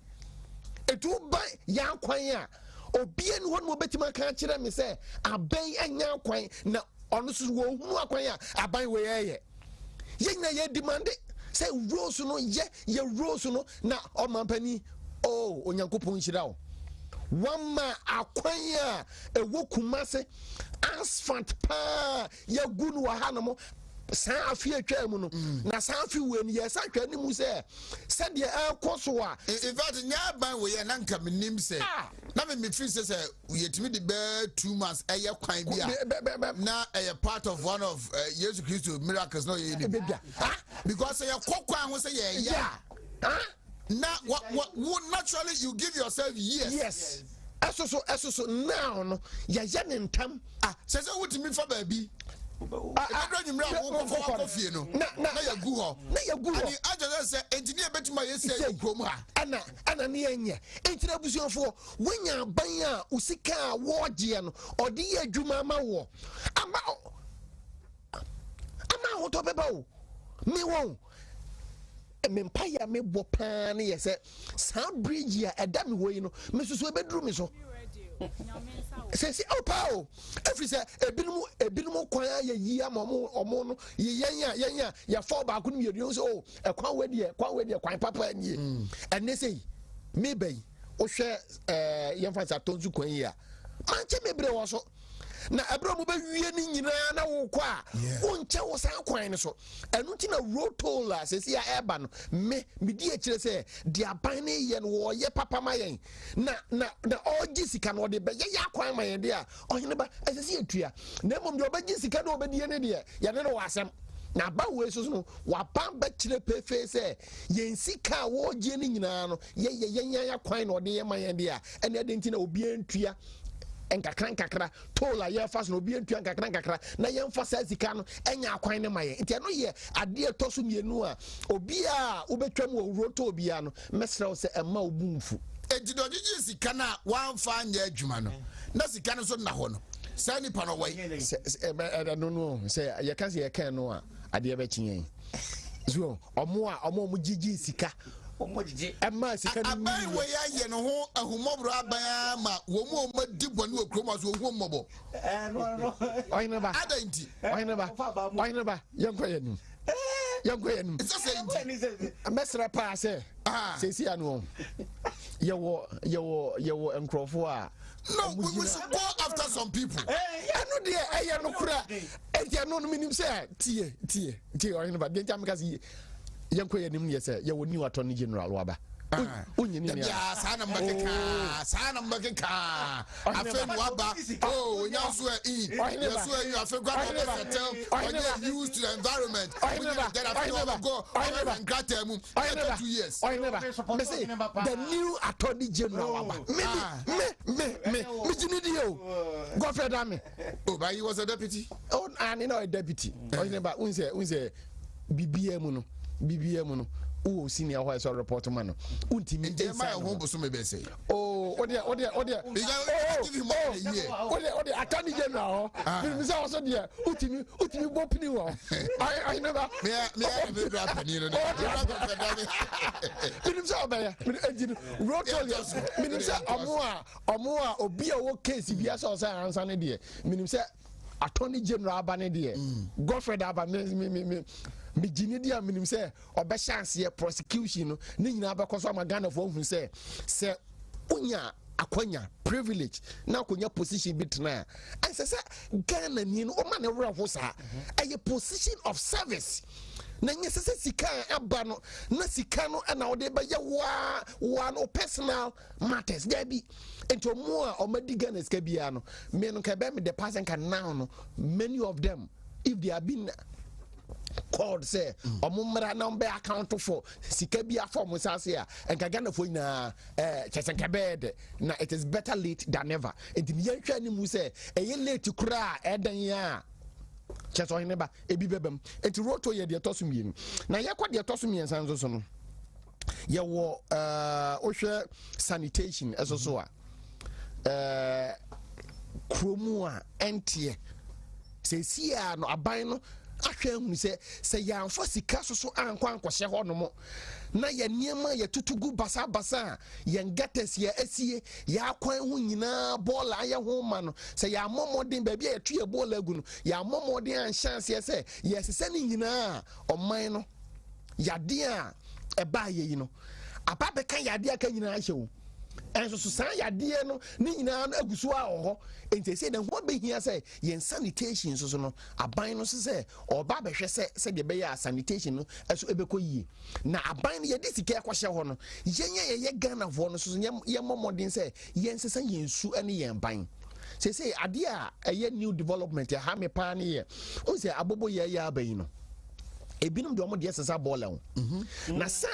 etu ban ya kwan a obie ni won mo betima kan kire me say aban anya kwan na ono so wo hunu akwan a aban we eye ye nyina ye demand say rose no ye rose no na o mampani oh onyankopon hira o one ma akwanya ewo kumase asphalt pa ya gunu wa hanomo san afi atwa mu no na san afi we ni yesa atwa ni mu se de akoso a in fact nya ban we ya na nka menim se na me feel se yetimi de be 2 months eye kwan bia na part of one of Jesus Christ miracles no ye ni because ya kokwan ho se ya now what naturally you give yourself years. Yes. So now no ya yanin tam says what to me for baby. I don't even know na ya gu ho and I just say engineer betima yes kroma ana ne enye entina busuafo wanya ban a usika wo gye no ode ye adwuma ma wo ama ho to beba wo me won empire me bopa ne yese sound bridge ya edam we no me susu ebedru me so say oh every say ebinum kwan ya yi omo no yenya ya fall back no yedun so kwan we de kwan papa nie and say me bay o hwe yemfa sa tonzu kwan yi a manche mebre wo so na abro mo be wie ni nyina na wo kwa wonche wo san kwan ne so enu ti na road toll se sia eba no me di a kire se di aban ne ye no wo ye papa mayen na ogi sika no de be ye ya kwan mayen de a ohene ba se sia etua na mom de obaji sika no obedi ne de ye ne no wasem na ba we so no wa ban ba kire pefe se yen sika wo gi ni nyina no ye ya kwan no de ye mayen de a ene de nti na obi antua enkakra toll a ye fa so obi entua enkakra na ye mfa sa sika no enya akwan ne maye nti no ye ade etoso mienu a obi a wobetwam wo roto obi a no mesrew se emma obumfu ejidogigi sika na wanfa anya adwuma no na sika no so na ho no sa nipa no wai no say ye kan say ye kan no a ade be kyen so omo gigi sika Emma sika ni abai we ya ye no ho ahumobro aban ma wo mu o madi boni o kroma so ho mmobo oyina ba adanti oyina ba yanko yanim it's just saying mesra pa say si anu yewo enkrofo a no we should go after some people anu de eya no kura enti anu no minim say tie oyina ba de ntam kasi yanko yanim ne say yewo new attorney general waba unyini ya sana mbakeka afen waba oh nyaso afe gwa settle used to the environment then after go and grant mu 2 years the new attorney general waba me jini o go fed me oh but he was a deputy and you know a deputy oyinba unse BBM no o senior who is report man no untimi inside ho boso me be say oh ode give him more a year ode attorney general me say also there utimi bopini wo I never me grab penny no me say obaya me ejinu rotolius me say omo a obi a wo case bia so say answer ne there me say attorney general abane there Godfred abane me jini dia minim say obe chance ye prosecution no ni nyina be koso ma Ghana for hu say unya akwanya privilege na akwanya position bit na and say Ghana ni no o ma ne wra ho sa a position of service na nye se sika aba no na sika no na wo de be ye wa no personal matters there be ento mo a o ma di Ghana ska bia no me no ka be me the person can now no many of them if they have been called say omumra na mbe account for sika bia form sase a enka Ghana fo nyina chesenka bed na it is better late than never enti me yantwa ni mu say eye late kura edan ya cheso hine ba ebi bebem enti roto ye de toso mienu na yakwa de toso mien sanzo so no ye wo ohwe sanitation esoso a kromu a entie se sia no aban no ahwe hu se ya anfo sika so ankwa ankwhye ho no mo na ye niema ye tutugu basa ye ngates ye asie ya akwan hu nyina bola ye ho ma no se ya momodin ba bia ye tue bola agu no ya momodin an chance ye se ye sese ni nyina oman no yade a eba ye yi no apa be kan yade aka nyina ahye wo enso so san yade no ni nyina no agusu a ho enti se den ho be hia se yen sanitation so no aban no se oba be hwe se de be ya sanitation no eso ebeko yi na aban no ye de sika kwhye ho no ye Ghana vo no so ye momodin se yen se yen su ene yen ban se ade a ye new development ya ha me pa ne ye o se abobo ye ya aban no ebinum de omo de sesa bola ho na sa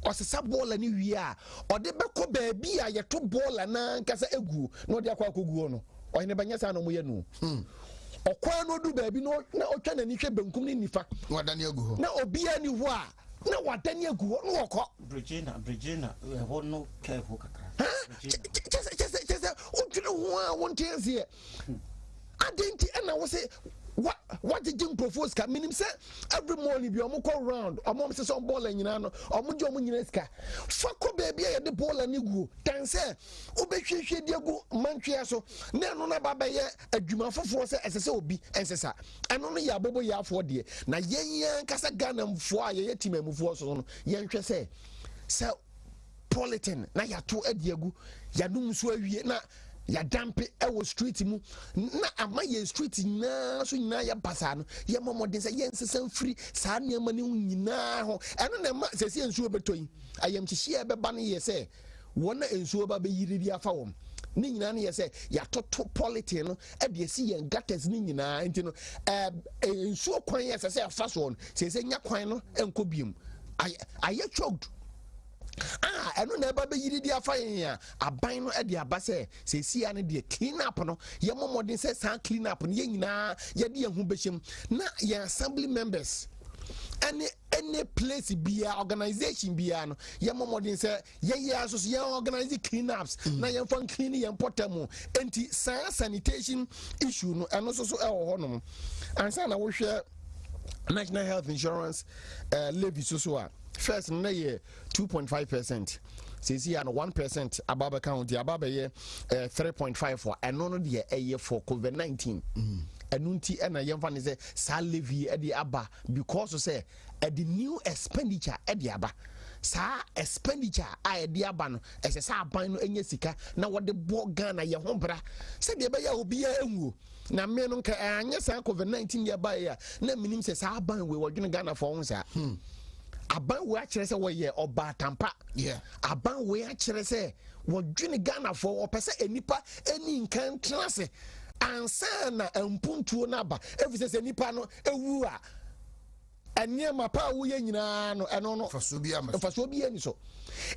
osesa bola ni wi a ode beko baabi a ye to bola na nkasa egu na ode akwa akoguo no ohene banya sa no mo ye no okwa no du baabi no na otwa na ni hwe benkum ni nifa wadani agu ho na obia ni ho a na wadani agu ho no wokọ Brigina ho no careful kakra just otwa ho a wontense adenti na wo se what did you propose ka minim say every morning bi omo call round omo say some ball nyina no omo je omo nyina ska fa ko baby e de ball ni gu tan say obehwehwe de gu mantwe so na no na baba ye adwuma foforo say esese obi ensesa eno no ya bobo ya afo de na yenyan kasa Ghana mfo a ye timamufo so no yenhwe say politin na ya to adiagu ya num so awie na ya dampe ewo street mu na ama ye street na so nyina ya basa no ye momodin se ye nsesa free sa niam ne nyina ho eno na ma se se ensuo betoyin ayam chihie beba no ye se wona ensuo ba be yiri bi afa wom ni nyina ne ye se ya toto politin no e de si ye gates ni nyina enti no ensuo kwan ye se afa so no se nya kwan no enko biem aye choked ɛno na ɛba bɛyiri de afa yɛn a aban no de aba sɛ sɛsia no deɛ clean up no yɛmmɔ mmɔden sɛ saa clean up no yɛn nyinaa yɛde yɛn ho bɛhyɛm na yɛn assembly members any place biya organization biya no yɛmmɔ mmɔden sɛ yɛyɛ aso so yɛn organize clean ups na yɛmfa clean yɛn pɔtam enti saa sanitation issue no ɛno so ɛwɔ hɔ nom ansa na wohwɛ national health insurance levy so a first na yɛ 2.5%. Says here 1% ababa county ababa ye 3.5 for ɛno no deɛ ɛyɛ for COVID-19 ɛno nti ɛna yɛmfa ne sɛ saa levy ɛde aba because say the new expenditure ɛde aba saa expenditure a ɛde aba no ɛsɛ sɛ aban no ɛnyɛ sika na wɔde bɔ Ghana yɛ ho bra sɛ deɛ ɛbɛyɛ obiara ɛnwuo na me no nka anyɛ saa COVID-19 yɛ ba yɛ na minim sɛ saa aban we wɔdwene Ghana for ho saa aban we akyerɛ sɛ wɔyɛ ɔba tampa aban we akyerɛ sɛ wɔdwene Ghana for ɔpɛ sɛ enipa ɛni nkan trase ansa na mpuntuo naba efisɛ sɛ nipa no ewu a ɛnneɛma pa woyɛ nyinaa no ɛno no faso bi ani so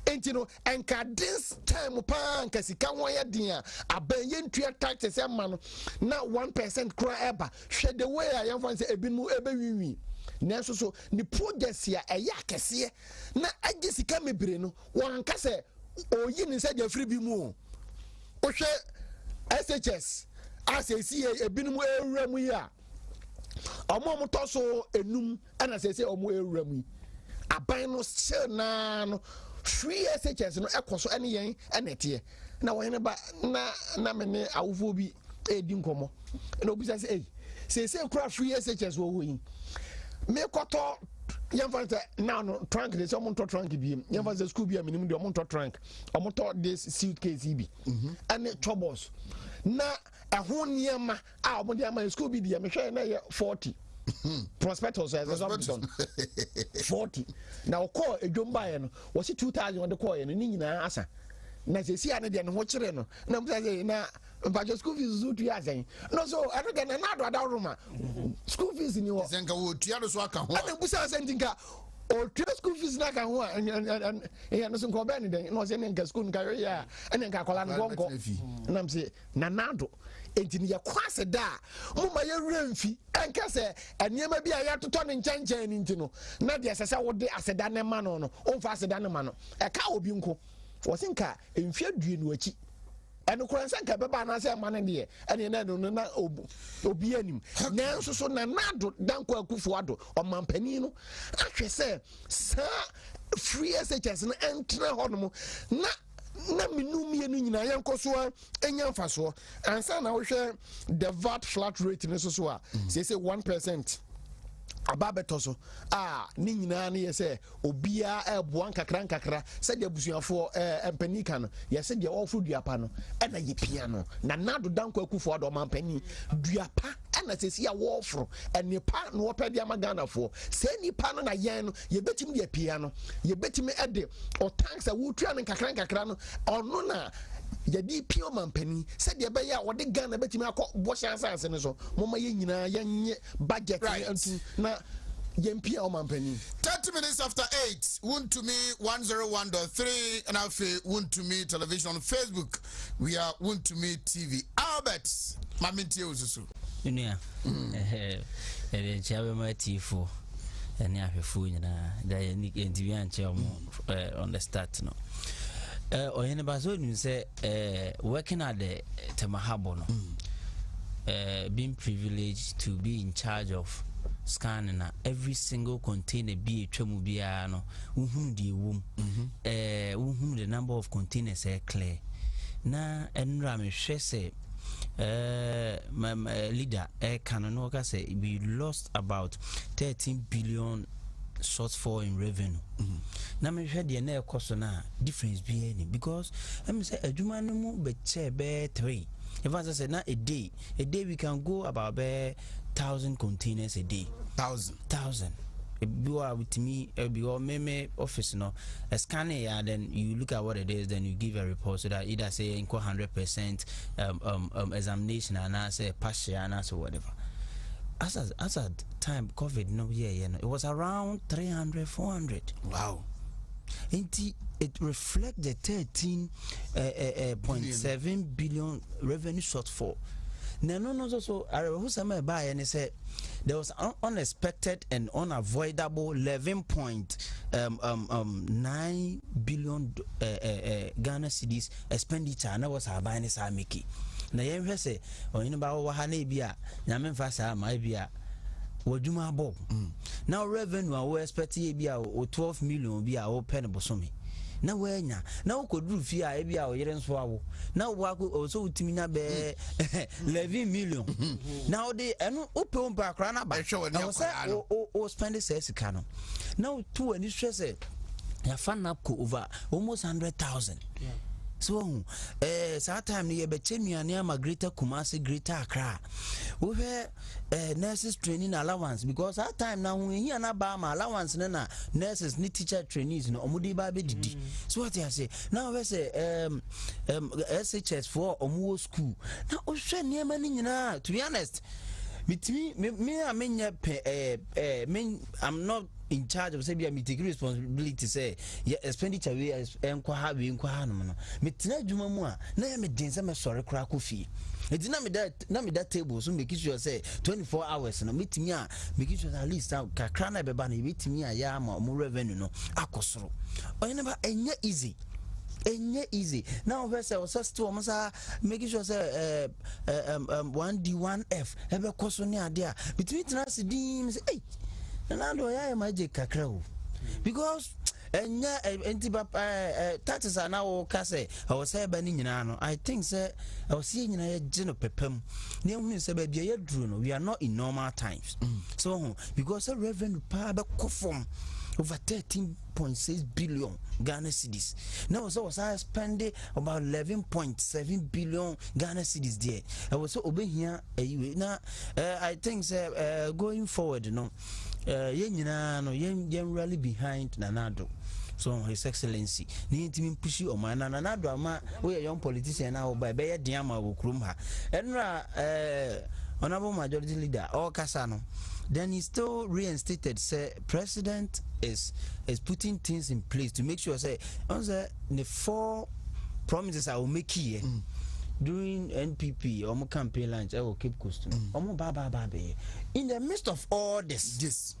enti no enka this time pa nka sika ho yɛ den a aban yɛntua taxes ɛma no na 1% kura ɛba hwɛ the way a yɛmfa sɛ ebinom ɛbɛwiwi nanso so ni projects ya ɛyɛ akɛseɛ na agye sika mebre no wɔnka sɛ oyi ne sɛ gyafiri bi mu o wohwɛ SHS asɛsi ebinom ewura mu yi a ɔmo tɔ so enum ɛna sɛsɛ ɔmo ewura mu yi aban no hyɛ naa no free SHS no ɛkɔ so ɛne yɛn ɛna ɛteɛ na wɔn ne ba na me ne awofo bi edi nkɔmɔ na obi sɛ sɛsɛ kura free SHS wɔ hɔ yi me koto yɛmfa sɛ now no trunk de sɛ ɔmo ntɔ trunk bi yɛmfa sɛ school bi a minimum de ɔmo ntɔ trunk ɔmo tɔ this suitcase bi ɛne troubles na ɛho nneɛma a ɔmo de ama school bi di mehwɛ na yɛ 40 prospectus as option 40 na ɔkɔ edwom baeɛ no wɔsi 2000 ɔde kɔɔ yɛ no ne nyinaa asa na sɛsi a ne deɛ ne ho kyerɛ no na mo sɛ na mpacho school fees zo tu asen no so I don't get na do adawroma school fees ni wo senka wo tua do so aka ho ana busa sentinka o tua school fees na ka ho ya no so nko ba ni den no se ne nka school nka ya ene nka kola no gonko na mse na nado enti ne yakwase da mo ma ye remfi enka se eniema bi a ya totɔ ne nkyɛnkyɛn ni nti no na de sɛ wo de aseda ne ma no o mfa aseda ne ma no e ka obi nko wo senka emfi adue no achi ɛno koran sɛ nka bɛba anaasɛ ɛma no deɛ ɛne na no na obi anim nanso so na nado danko akufo ado ɔmampanin no ahwɛ sɛ saa free SHS no ɛntena hɔ nom na menu mienu nyinaa yɛnkɔ so a ɛnya mfasoɔ ansa na wohwɛ the VAT flat rate no so a sɛ 1% ababeto so ni nyina na yese obia eboa nkakra se de abusuafo empanika no yese de ofo duapa no na ye pia no na nado danko akufo ado mampani duapa na sesi a wofro enipa no opedi amagana fo se nipa no na yen no ye betimi de pia no ye betimi ede o tanks a wutua no nkakra no ono na yadi pio mampani said the beya or the Ghana betimi akọ bosha asase ne so moma ye nyina ye budget antu na yempia o mampani 30 minutes after 8 Wound to me 101.3 and afi Wound to me television on Facebook we are Wound to me TV Albert mamintie osusu unia chawe matifo ene ahwefo nyina da ye ni ntimi anche on the start no oyene baso ni say working at the Temahabo no being privileged to be in charge of scanning every single container be twemu bia no uhunu die wom uhunu the number of containers clear na enra me hwe say leader canon ka say we lost about 13 billion shortfall in revenue. Na me hwɛ de na ekoso na difference be any because let me say adwuma no mu be che be 3 if I say na a day we can go about 1,000 containers a day 1,000 you are with me your meme office no scan it then you look at what it is then you give a report so that either say 100% examination and I say partial and so whatever. As at time COVID no it was around 300-400. Wow. It reflects the 13.7 billion revenue shortfall. No, so I who some buy and say there was unexpected and unavoidable 11.9 billion Ghana cedis expenditure. And I was a buying a Mickey. Na yen say or in about wahane bia nyame fa sa mai bia woduma bo now revenue we expect bia o 12 million bia o pen bosomi na wenya na ukoduru fi a bia o yere nso awo na wo so utimi na be 11 million now the eno ope on ba kra na ba o spend sika no now to any stress ya fan up over almost 100,000 so that time you be chemiania ma greater Kumasi greater Accra we nurses training allowance because that time now we here na ba ma allowance na nurses ni teacher trainees no omudi ba be didi so what you say now we say SHS for omuo school na o hwe niam ni nyina to be honest I'm not in charge of say be take responsibility say yeah expenditure we enko ha no me tena adwuma mu a na me din say me sori kra kofi edi na me that table so make sure say 24 hours no metimi a make sure at least kakra na beba na betimi a ya ma mo revenue no akosoro onye ba enye easy now we say was still almost making sure say 1D 1F ebe koso ni ade a between trans dim say hey na do ya maje kakra o because enya enti taxes are now kase I was say ba ni nyina no I think say I was see nyina ye je no pepam na hu say ba bia ye duru no we are not in normal times so because the revenue pa be kofom over 13.6 billion Ghana cedis. Now so was I spending about 11.7 billion Ghana cedis there. I was so over here now I think going forward yen really behind Nanado. So His Excellency need to push you on my Nanado ama we a young politician now by Bayer Diama Wukrumha. Enra Honorable Majority Leader or Kasano. Then he still reinstated say president is putting things in place to make sure say on the 4 promises I will make here during NPP or campaign launch I will keep custom in the midst of all this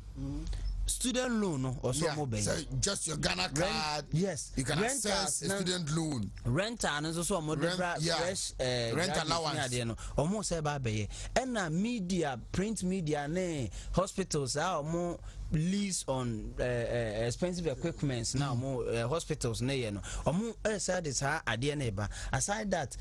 student loan or so mobile. So just your Ghana card. Yes. You can access a student loan. Rent and also more fresh rent allowance. Almost say and media, print media, hospitals are more lease on expensive equipments now more hospitals aside this neighbor aside that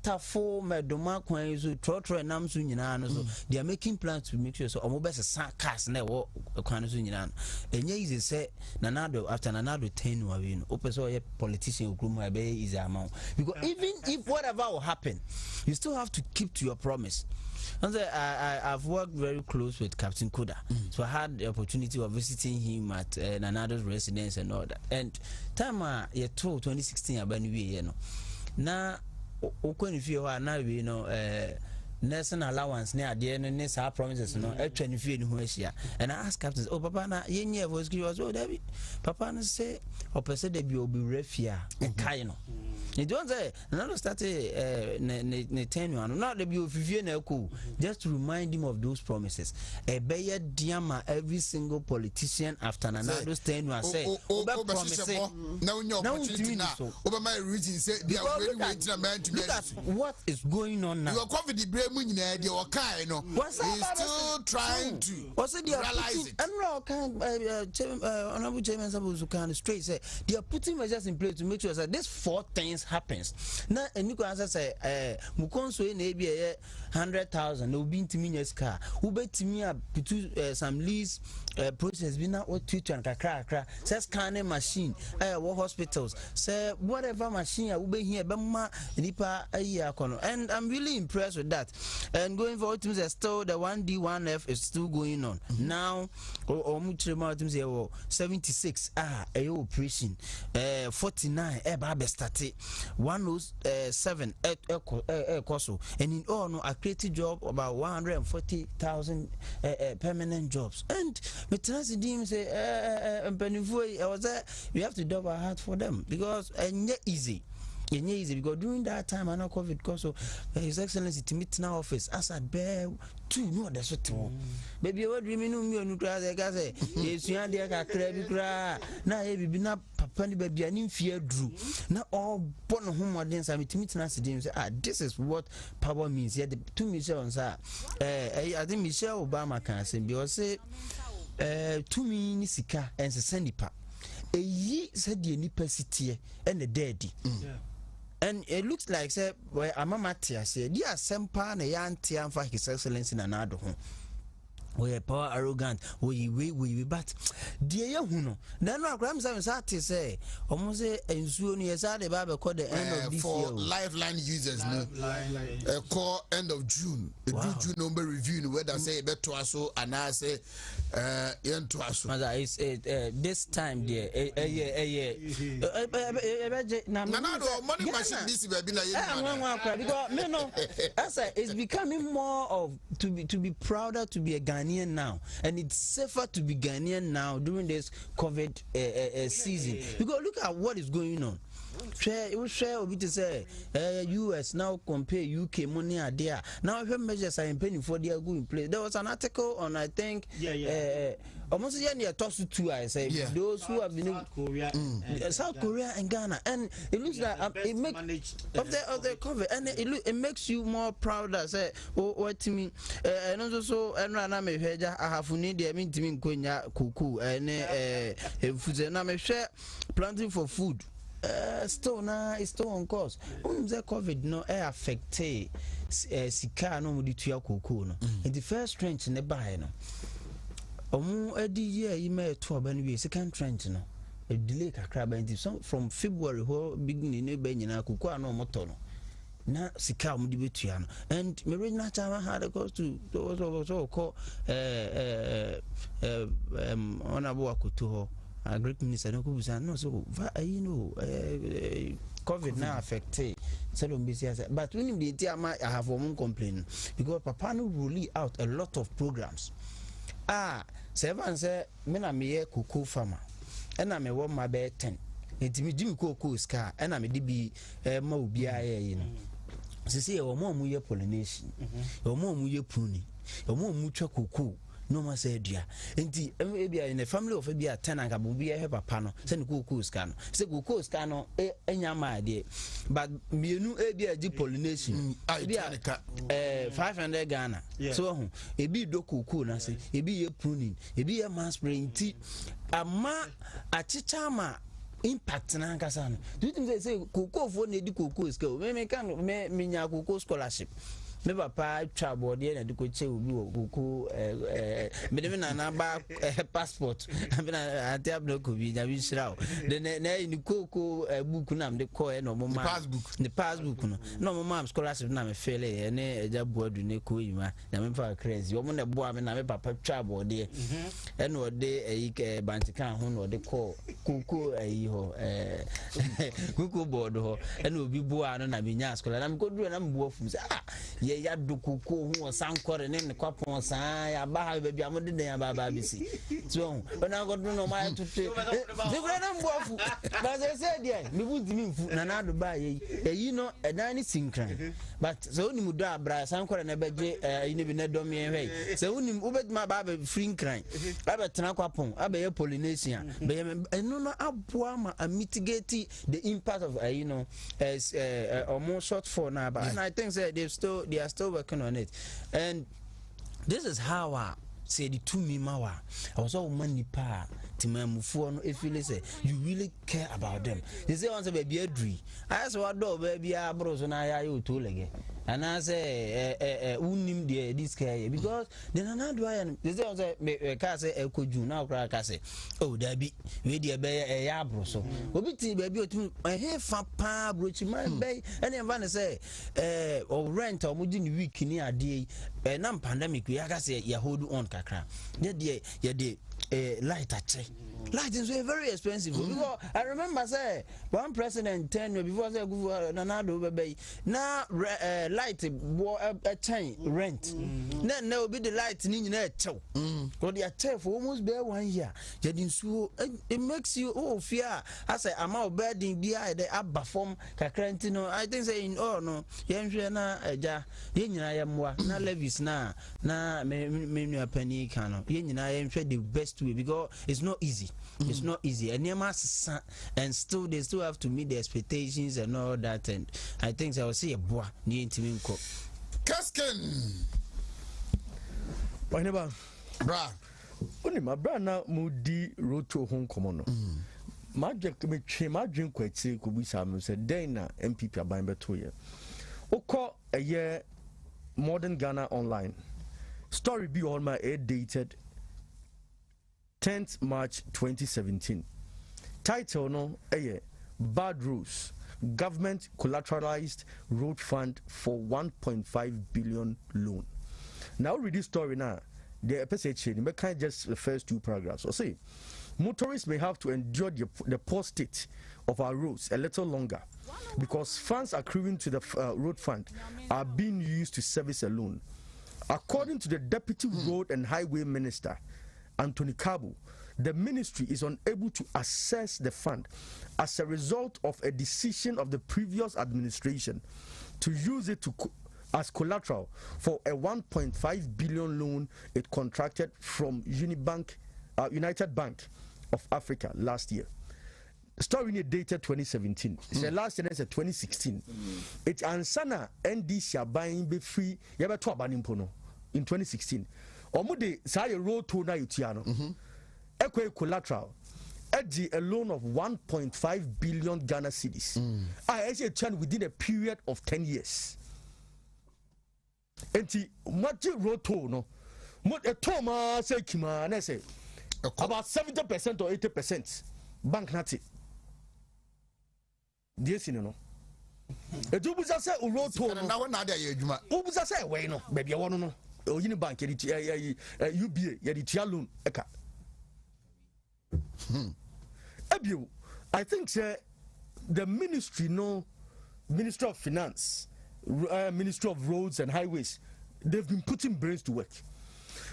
tafo medoma kwan so trotro nam so nyina no so they are making plans to make sure so best cars na wo kwan so nyina enye easy say nanado after nanado 10 we no opeso ye politician okrum ha be easy amount because even if whatever will happen you still have to keep to your promise. I've worked very close with Captain Kuda, so I had the opportunity of visiting him at Nanado's residence and all that. And time year 2016 now okoni fi ho na we nursing allowance near the end sa promises no actually fi ni ho ahia and I asked Captain papa na yenye voice was David papa na say opese de bi obi refia kai no you don't say no started ne tenure not the bi ofifie na ko just to remind him of those promises e be diama every single politician after Nanado's tenure say promise now your opportunity now over my region say they are very waiting a man to look at what is going on now. You are confident they are kind no he's still trying to realize it. And honorable chairman Sabuzu can straight say they are putting measures in place to make sure that these 4 things happens. Now and you can answer say mukonso na be 100,000 no be intimious car who bet me up to some lease process be now what teach and kakra say scanning machine what hospitals say whatever machine will be here bema nipa akono and I'm really impressed with that And going forward, still the 1D 1F is still going on. Now, 76 a operation 49 Babe started 107 coso, and in all no a creative job about 140,000 permanent jobs. And Metrasi Dim say I was there, you have to double hard for them because easy. Easy because during that time I know COVID because His Excellency to meet in our office as I bear two no that's what baby what dreaming me on say yes you are there cry na e be na papa ni baby ani fear drew na all born home audience I meet na say this is what power means yeah the two Michelle on sir I think Michelle Obama can say because say to me ni sika and send nipa eyi said the nipa sitie and the daddy and it looks like say where Amamatia said dia sempa na yanti amfa His Excellency na nado ho we power arrogant we but dear ya huno na no akram say almost ensuo no yesa de ba be call the end of this for year lifeline users no call end of June June number review whether say beto aso and I say yento aso is this time there na money machine this be na because me no it's becoming more of to be prouder to be a Ghanaian now, and it's safer to be Ghanaian now during this COVID season. Because look at what is going on. Share a bit to say US now compare UK money are there. Now if measures are impending for they are going in place. There was an article on I think almost near toss to two I say those who have been South Korea and Ghana, and it looks like it makes of the COVID, and it makes you more proud. I say what to me and also and I have need the mean to me kuku and food share planting for food. Still it's still on course. The COVID no affect sika no mudi tuya kuku no. In the first trench in the buy no. Omu edi year you may to be second trench no. A delay kakra ba some from February ho beginning ne be nyina kuku ano moto no. Na sika mudi betuya no. And me regional chairman had a course to also call honorable akuto ho. A great minister no so you know COVID now affected but when the I have one complaint because Papa no rule out a lot of programs. Seven say me na me cocoa farmer and I me want my bed 10 it me dim cocoa scar and I me be ma obi aye you know say o mo mu ye pollination o mo mu ye pruning o mo mu twa cocoa no ma say dua enti ebia in the family of ebia 10 anka bo bia he papa no say ne cocoa scar no say cocoa scar no enya ma de but mienu ebia gi pollination ebia 500 Ghana so ho ebi do cocoa na say ebi ye pruning ebi ye mass spraying ti ama achicha ma impact na nkasa no do you think say cocoa for na di cocoa scar me kan me nya cocoa scholarship me papa twa body na de ko che obi wo me de na ba passport me na ati abno ko bi nya bi shirawo de na ni koko book na me de ko no mo ma the passbook no mo ma scholarship na me fail e ne eja boadu ne ko yima na me fa crazy wo mo na boa me na me papa twa body e no de eyi bantika ho no de ko koko eyi ho koko board ho e no obi boa no na me nya scholarship na me ko duro na me boa fum say ya do kuku hu sankore ne ne kwapon san ya ba ha baby amode den ya ba bisi so na go do no ma tutu de bra na mbofu ba say dey me bu dimi mfu na na do ba yi no edan ni sinkran but so oni mu do abra sankore na beje yi ne bi na do me hwe so oni ubedima ba ba free nkran ba ba tena kwapon aba ye pollination be no no aboa ma mitigate the impact of almost short for now but and I think that they are still working on it, and this is how I say the two me mawa I was all money pa to my mufu no if you say you really care about them. They say once baby adri I saw do baby abro so na ya you to lege and I say unim this guy because then another one they say me ka say ekoju na okra ka say oh there be we dey be ya bro so obi ti baby otu he fa pa brochi man be and even say or rent or mudi ni week ni ade na pandemic we aka say ya hold on kakra ye dey light ache light is very expensive because I remember say one president 10 before say nanado bebe na light a chain rent na will be the light ni nyina echew because they are for almost be 1 year jadi so it makes you fear I say ama obedin bia the abba form kakra ntino I think say in all no yenhwe na eja ye nyina ye moa na levies na me nua pani kan no ye nyina yenhwe the best way because it's not easy. It's not easy, and still they still have to meet the expectations and all that. And I think I will see a boy near Timinko. Kasken, whenever bra, only my brother Moody wrote to home common. Magic me drink quite say could be some said Dana MPP are buying better year. Oko a year modern Ghana online story be on my air dated 10th March 2017. Title no Bad Rules. Government collateralized road fund for 1.5 billion loan. Now read this story now. The PSH we can't just the first 2 paragraphs. Or say motorists may have to endure the poor state of our roads a little longer because funds accruing to the road fund are being used to service a loan. According to the Deputy Road and Highway Minister Anthony Kabu, the ministry is unable to assess the fund as a result of a decision of the previous administration to use it as collateral for a 1.5 billion loan it contracted from United Bank of Africa last year. Story dated 2017. The last year is 2016. It's ansana NDC buying be free. You ever talk about impono in 2016. Omude say road to na yutiano. Equal collateral. Edgy a loan of 1.5 billion Ghana cedis. I actually turned within a period of 10 years. Enti much road to no. Mut a toma say kima na say about 70% or 80% bank nati. Yes, you know. A dubuza say road to no. Now na dey adwuma. Ubuza say we no, baby I want no. Uni bank UBA yedi loan eka. Abio, I think the ministry Ministry of Finance, Ministry of Roads and Highways, they've been putting brains to work.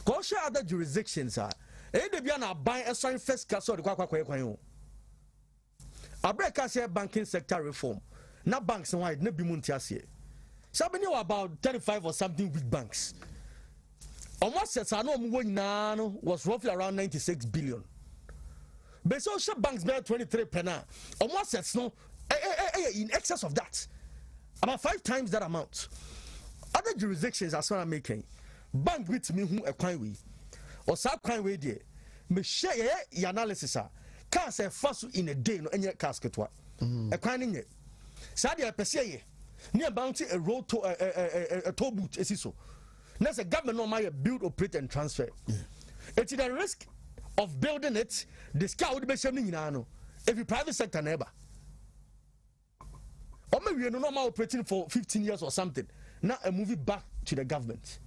Because other jurisdictions are they be na buying a sign Fiscal so the kwa Abreka say banking sector reform. Na banks wide na bi muntiase. Sabeni about 35 or something big banks. Almost says I know was roughly around 96 billion. But social banks bear 23 penna. Almost says no in excess of that. About 5 times that amount. Other jurisdictions are sort of making bank with me who a coin we or some coin way there. Me share your analysis. Can't say fast in a day no any casket what. A coin in it. Sadia Pessie near bounty a road to a toll booth is so. That's a government no my build, operate and transfer. It's the risk of building it, the scout would be shining in every private sector neighbor. Or maybe you're not operating for 15 years or something. Now a movie back to the government.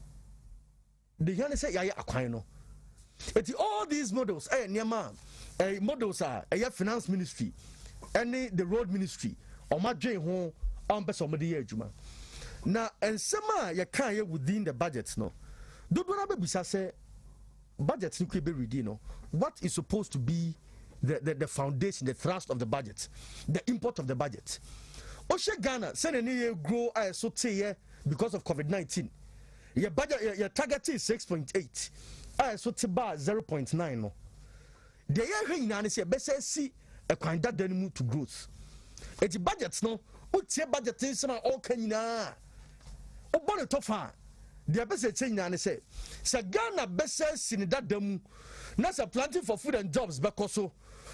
The young say, yeah, no. It's all these models, models are a finance ministry, any the road ministry, or my J home on somebody juma. Now, and some you can't within the budgets, no. Don't be say budgets you could be reading, no. What is supposed to be the foundation, the thrust of the budget, the import of the budget. Oshe Ghana, send any year grow so say because of COVID-19. Your budget, your target is 6.8. So tiba 0.9 no. The year he nani say best see a kind that then move to growth. It's budgets no. Utie budget things na all kanyina. Obon to fa. The best say nani say. Sa Ghana best sin that dem. Na sa planting for food and jobs because so.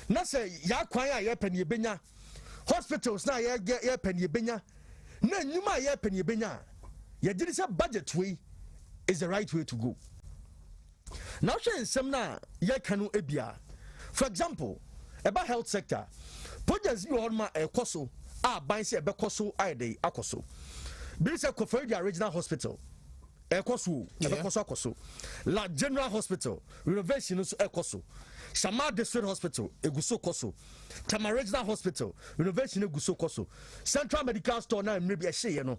Na say ya kwan ya penny benya. Hospitals na ya penny benya. Na nyuma ya penny benya. ye did say budget way is the right way to go. Now share some na ye kanu ebia. For example, about health sector, projects you on my koso ban say be koso ide akoso. Be say Koforidua Regional Hospital ekoso akoso. La General Hospital renovation so ekoso. Shama District Hospital eguso koso. Tama Regional Hospital renovation eguso koso. Central Medical Store na maybe a shey no.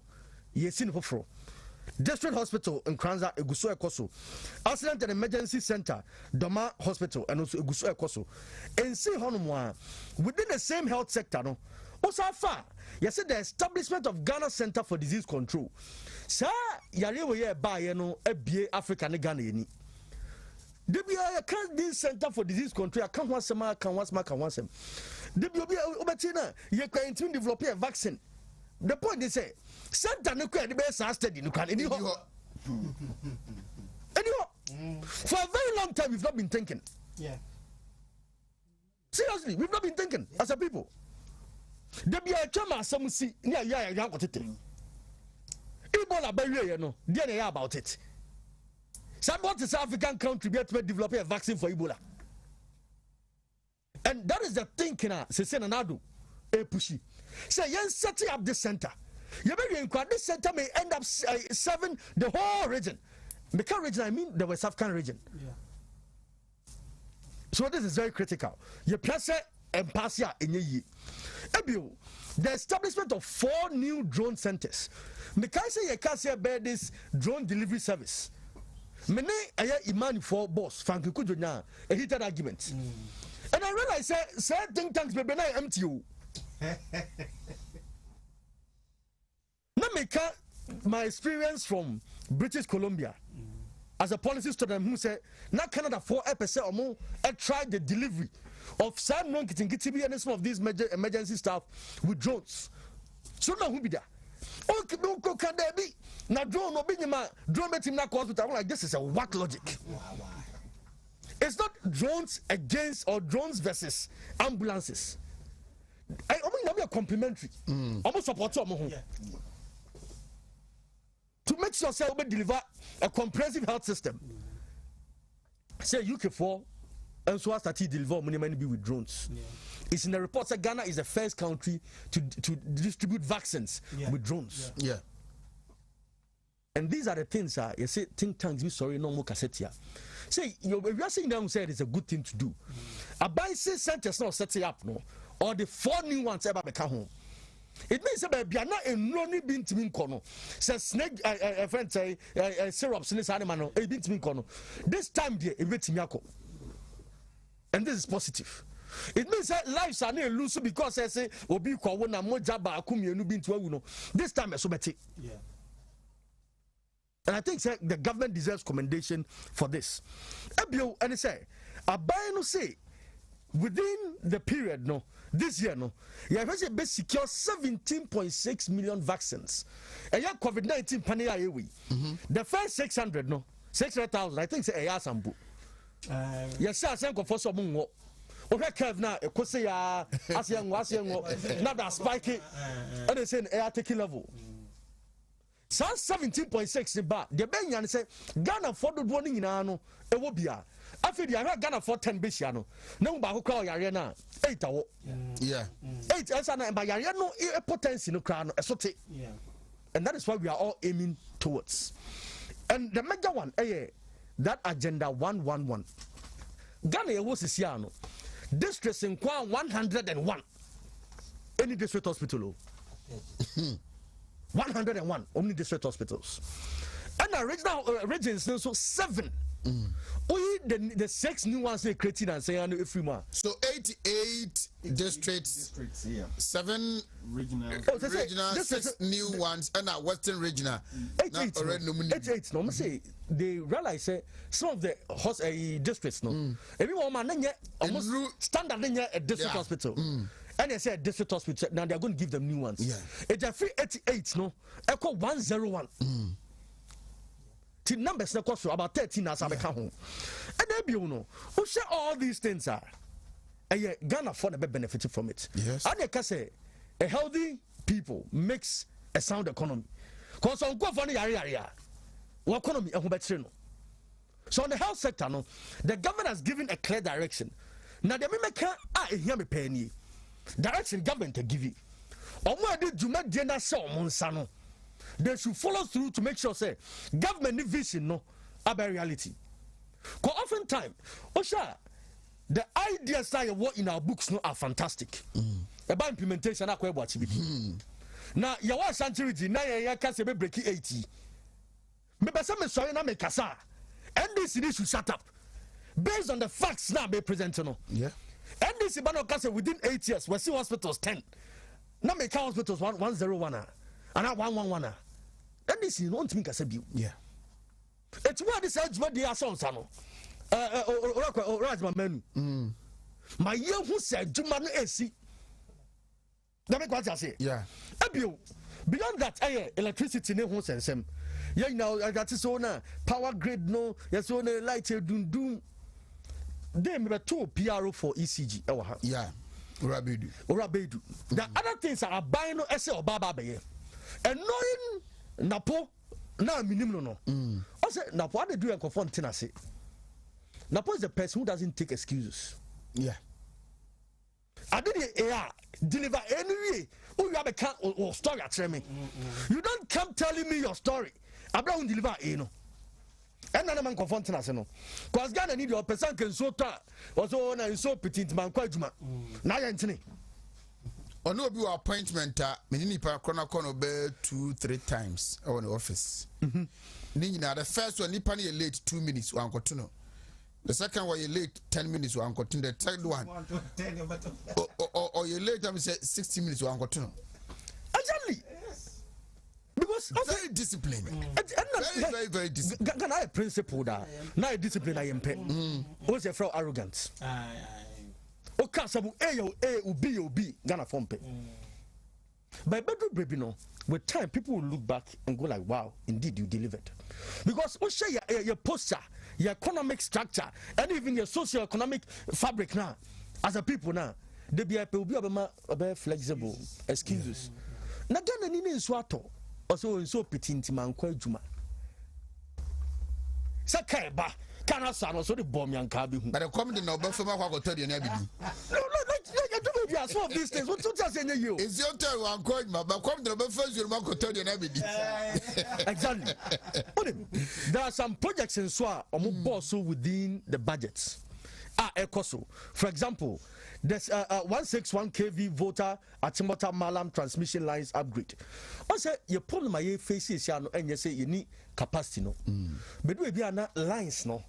Yesi no foforo. District Hospital in Kranza eguso ekoso. Accident and Emergency Center Doma Hospital and also eguso ekoso. And see honomwa within the same health sector no. Also far, you said the establishment of Ghana Center for Disease Control. Sir, yare we ye ba ye no ebie Africa ne Ghana ni. Debia can this Center for Disease Control can once ma can once ma can once. Debia obetina ye can to develop a vaccine. The point is say center no kwa the best study no can any ho. For a very long time we've not been thinking. Yeah. Seriously, we've not been thinking as a people. Debia chama samusi ni ya kotete. Ebola barrier no, dey na about it. Somebody is African country be to develop a vaccine for Ebola. And that is the thinking say nanado e pushy. Say yen setting up this center. You better inquire this center may end up serving the whole region. The current region, I mean the West African region. Yeah. So this is very critical. You place and pass ya in ye. Ebio, the establishment of 4 new drone centers. Because you can't say about this drone delivery service. Mene aya imani for boss Frank Kujonya a heated argument. And I realize say think tanks be na MTO. Na make my experience from British Columbia as a policy student who said na Canada 4% or more tried the delivery of some non-kitty and some of these emergency staff with drones. So now who be there? Okay, don't go can there be now drone no be drone bet him na hospital. I'm like this is a whack logic. It's not drones against or drones versus ambulances. I mean be a complementary. Almost support to make sure say we deliver a comprehensive health system. Say UK4 and so as that he deliver money be with drones. Yeah. It's in the report that Ghana is the first country to distribute vaccines with drones. Yeah. And these are the things you say think tanks be sorry no more cassette here. Say you are saying down said it's a good thing to do. A buy centers not setting up no or the 4 new ones ever become home. It means that we are not a noni been to me corner. Says snake a friend say syrups in this animal a bit to me corner. This time dear a bit to and this is positive. It means that lives are not loose because I say obi kwa wona moja ba akumi enu bintu awuno. This time so better. Yeah. And I think the government deserves commendation for this. Ebio and say abai no say within the period no this year no you have been secure 17.6 million vaccines. And yeah COVID-19 pania yewi. The first 600,000 I think say sambu. Yes I say go for some mo. Okay, curve now. Ekose ya asiengo. Now that spiking, and they say air taking level. So 17.6 ba. The Benyan say Ghana for the warning in ano. It will be a. I feel you Ghana for 10 besiano. No ba who call Yarena 8 awo. Yeah. 8 as an by Yareno a potency no crown a sote. Yeah. And that is what we are all aiming towards. And the major one, that agenda 111. Ghana was Siano. Districts in Kwan 101. Any district hospital. 101 only district hospitals. And the regional regions so 7. Only the 6 new ones they created and say every month. So 88 districts, 7 regional, 6 new ones, and a Western regional. 88. No, say they realize some of the districts no. Everyone man almost standard a district hospital. And they say district hospital now they are going to give them new ones. Yeah. It's a free 88 no. Echo 101. The numbers na cost about 13 as I become home. And then you know, who say all these things are Ghana for the benefit from it. Yes. And they can say a healthy people makes a sound economy. Cause on go for the area. What economy and who so on the health sector, no, the government has given a clear direction. Now the me hear me penny. Direction government to give you. They should follow through to make sure say government vision no about reality. Because oftentimes, the ideas that you work in our books no are fantastic. About implementation, I quite watch it. Now you want sanctuary, now you can't say break 80. Maybe some sorry na make kasa. NDC should shut up based on the facts now be presented. No, yeah. NDC bano kasa within 8 years we see hospitals 10. Now make hospitals 101 and 111. NDC no want me kasa bi. Yeah. It's what this judgment they are so no. Rajma menu. My year who said juma no AC. That make what I say. Yeah. Beyond that, electricity ne ho sensem. Yeah, now that is Sona power grid no. Yes, Sona light dun. They me two PRO for ECG. Yeah, Urabedu. The other things are buying no essay or baba be. And knowing Napo na minimum no. I said Napo what they do and confront tenacity. Napo is the person who doesn't take excuses. Yeah. I didn't deliver anyway. Oh, you have a story at me. You don't come telling me your story. Abraham deliver no. And none man confronting us no. Cause Ghana need your person can so talk. Also na so petit man kwajuma. Na yentini. Ono bi appointment me ni pa kono be 2-3 times on the office. Ni na the first one nipa na late 2 minutes wan koto. The second one you late 10 minutes wan koto. The third one or you late I say 60 minutes wan koto. Exactly. Because very disciplined. Very disciplined. Can I principle that? Now discipline I am paying. What's your fraud arrogance? Okay, so B Ghana form pay. By bedroom baby no, with time people will look back and go like, wow, indeed you delivered. Because what share your posture, your economic structure, and even your socio-economic fabric now, as a people now, they be a flexible excuses. Na Ghana ni nsuato. Also so petit man kwajuma. Sakaiba kana sano so the bomb yanka bi hu. But the comedy no be fema kwa go tell you na bi. No, you do be some of these things. What you say you? Is your turn one kwajuma, but come the first you go tell you na bi. Exactly. There are some projects in Swa also within the budgets. Ecoso. For example, there's 161 kV voter at Timota Malam transmission lines upgrade. I say your problem I face is and you say you need capacity no. But we be na lines no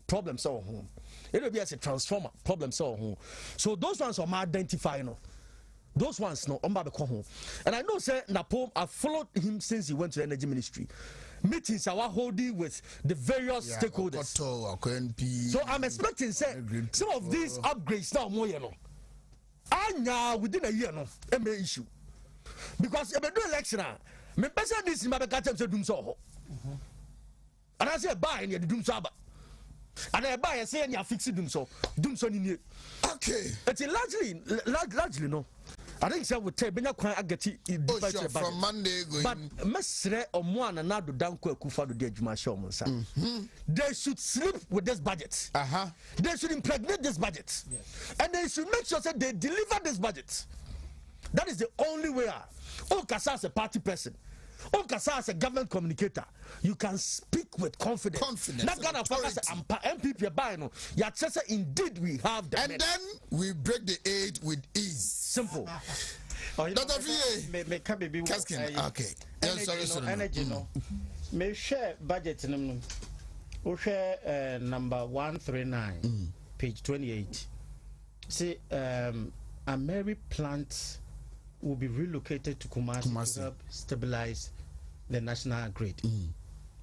problem so home. It will be as a transformer problem so home. So those ones are identified no. Those ones no on the home. And I know say Napo I followed him since he went to the energy ministry. Meetings are holding with the various stakeholders. So I'm expecting say some of these upgrades now more you know. Anya within a year no issue. Because if I do election me person this my catch say dum so. And I say buy and you dum so. And I buy and say and you fix dum so ni. Okay. It's largely no. I think so would take Benya Kwan Agati from Monday going. But Mesre or Mwana Nado Danko Kufado de Juma Shomonsa. They should sleep with this budget. They should impregnate this budget. Yes. And they should make sure that they deliver this budget. That is the only way. Okasa as a party person. Okasa as a government communicator. You can speak with confidence. Not gonna focus on MPP buying. Indeed we have the and then we break the aid with ease. Simple. Dr. VA. Okay. Energy no. May share budget we share number 139, page 28. See, a Mary plant will be relocated to Kumasi to help stabilize the national grid.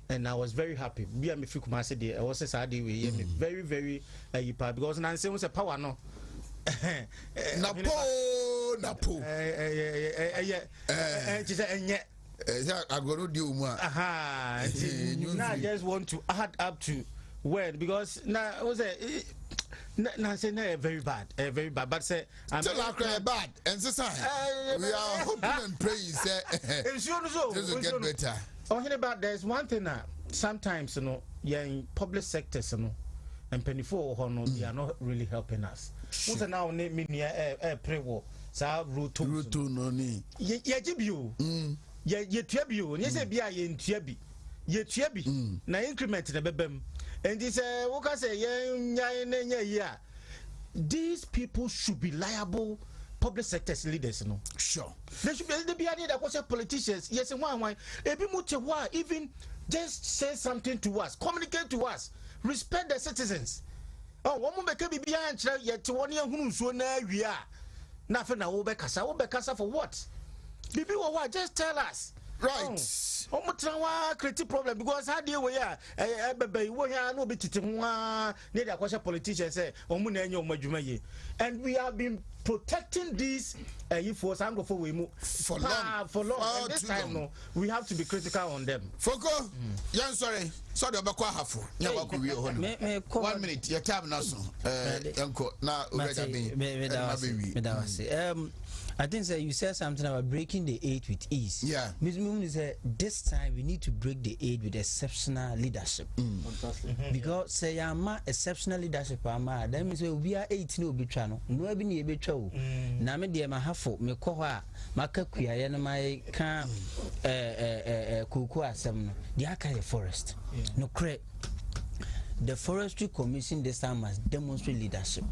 And I was very happy. Be a Kumasi day. I was very, very because Nancy was a power no. Napo. I go to do more. Now I just want to add up to when because now was Nancy, very bad, very bad. But say, I'm bad. And so, we are hoping and praying. This will get better. But there's one thing that sometimes, in public sectors, and penny for they are not really helping us. Who's now name me pre-war? So route no ni. Ye jibu. Ye tribu. Ye say be in tribi. Ye tribi. Na increment na bebem. And this what say yeah. These people should be liable. Public sectors leaders, Sure. They should be that politicians. Yes, and why? Even just say something to us, communicate to us, respect the citizens. Oh, one moment can be behind yet to 1 year who so now we are. Nothing now over Casa for what? Bibi, just tell us. Right. Creative problem because how do we are no bit to politicians say and we have been protecting these for long and this time long. We have to be critical on them. Foko, yeah, sorry about Kwahafu. 1 minute, your time now, uncle. Now, I think you said something about breaking the aid with ease. Yeah. This time we need to break the aid with exceptional leadership. Because say I'm exceptional leadership, that means we are 18 will be channel. No, be near betrayal. Name dear Mahafo, me koha, Makakuya, and my can Kukua Sam, the Akaya forest. No credit. The Forestry Commission this time must demonstrate leadership.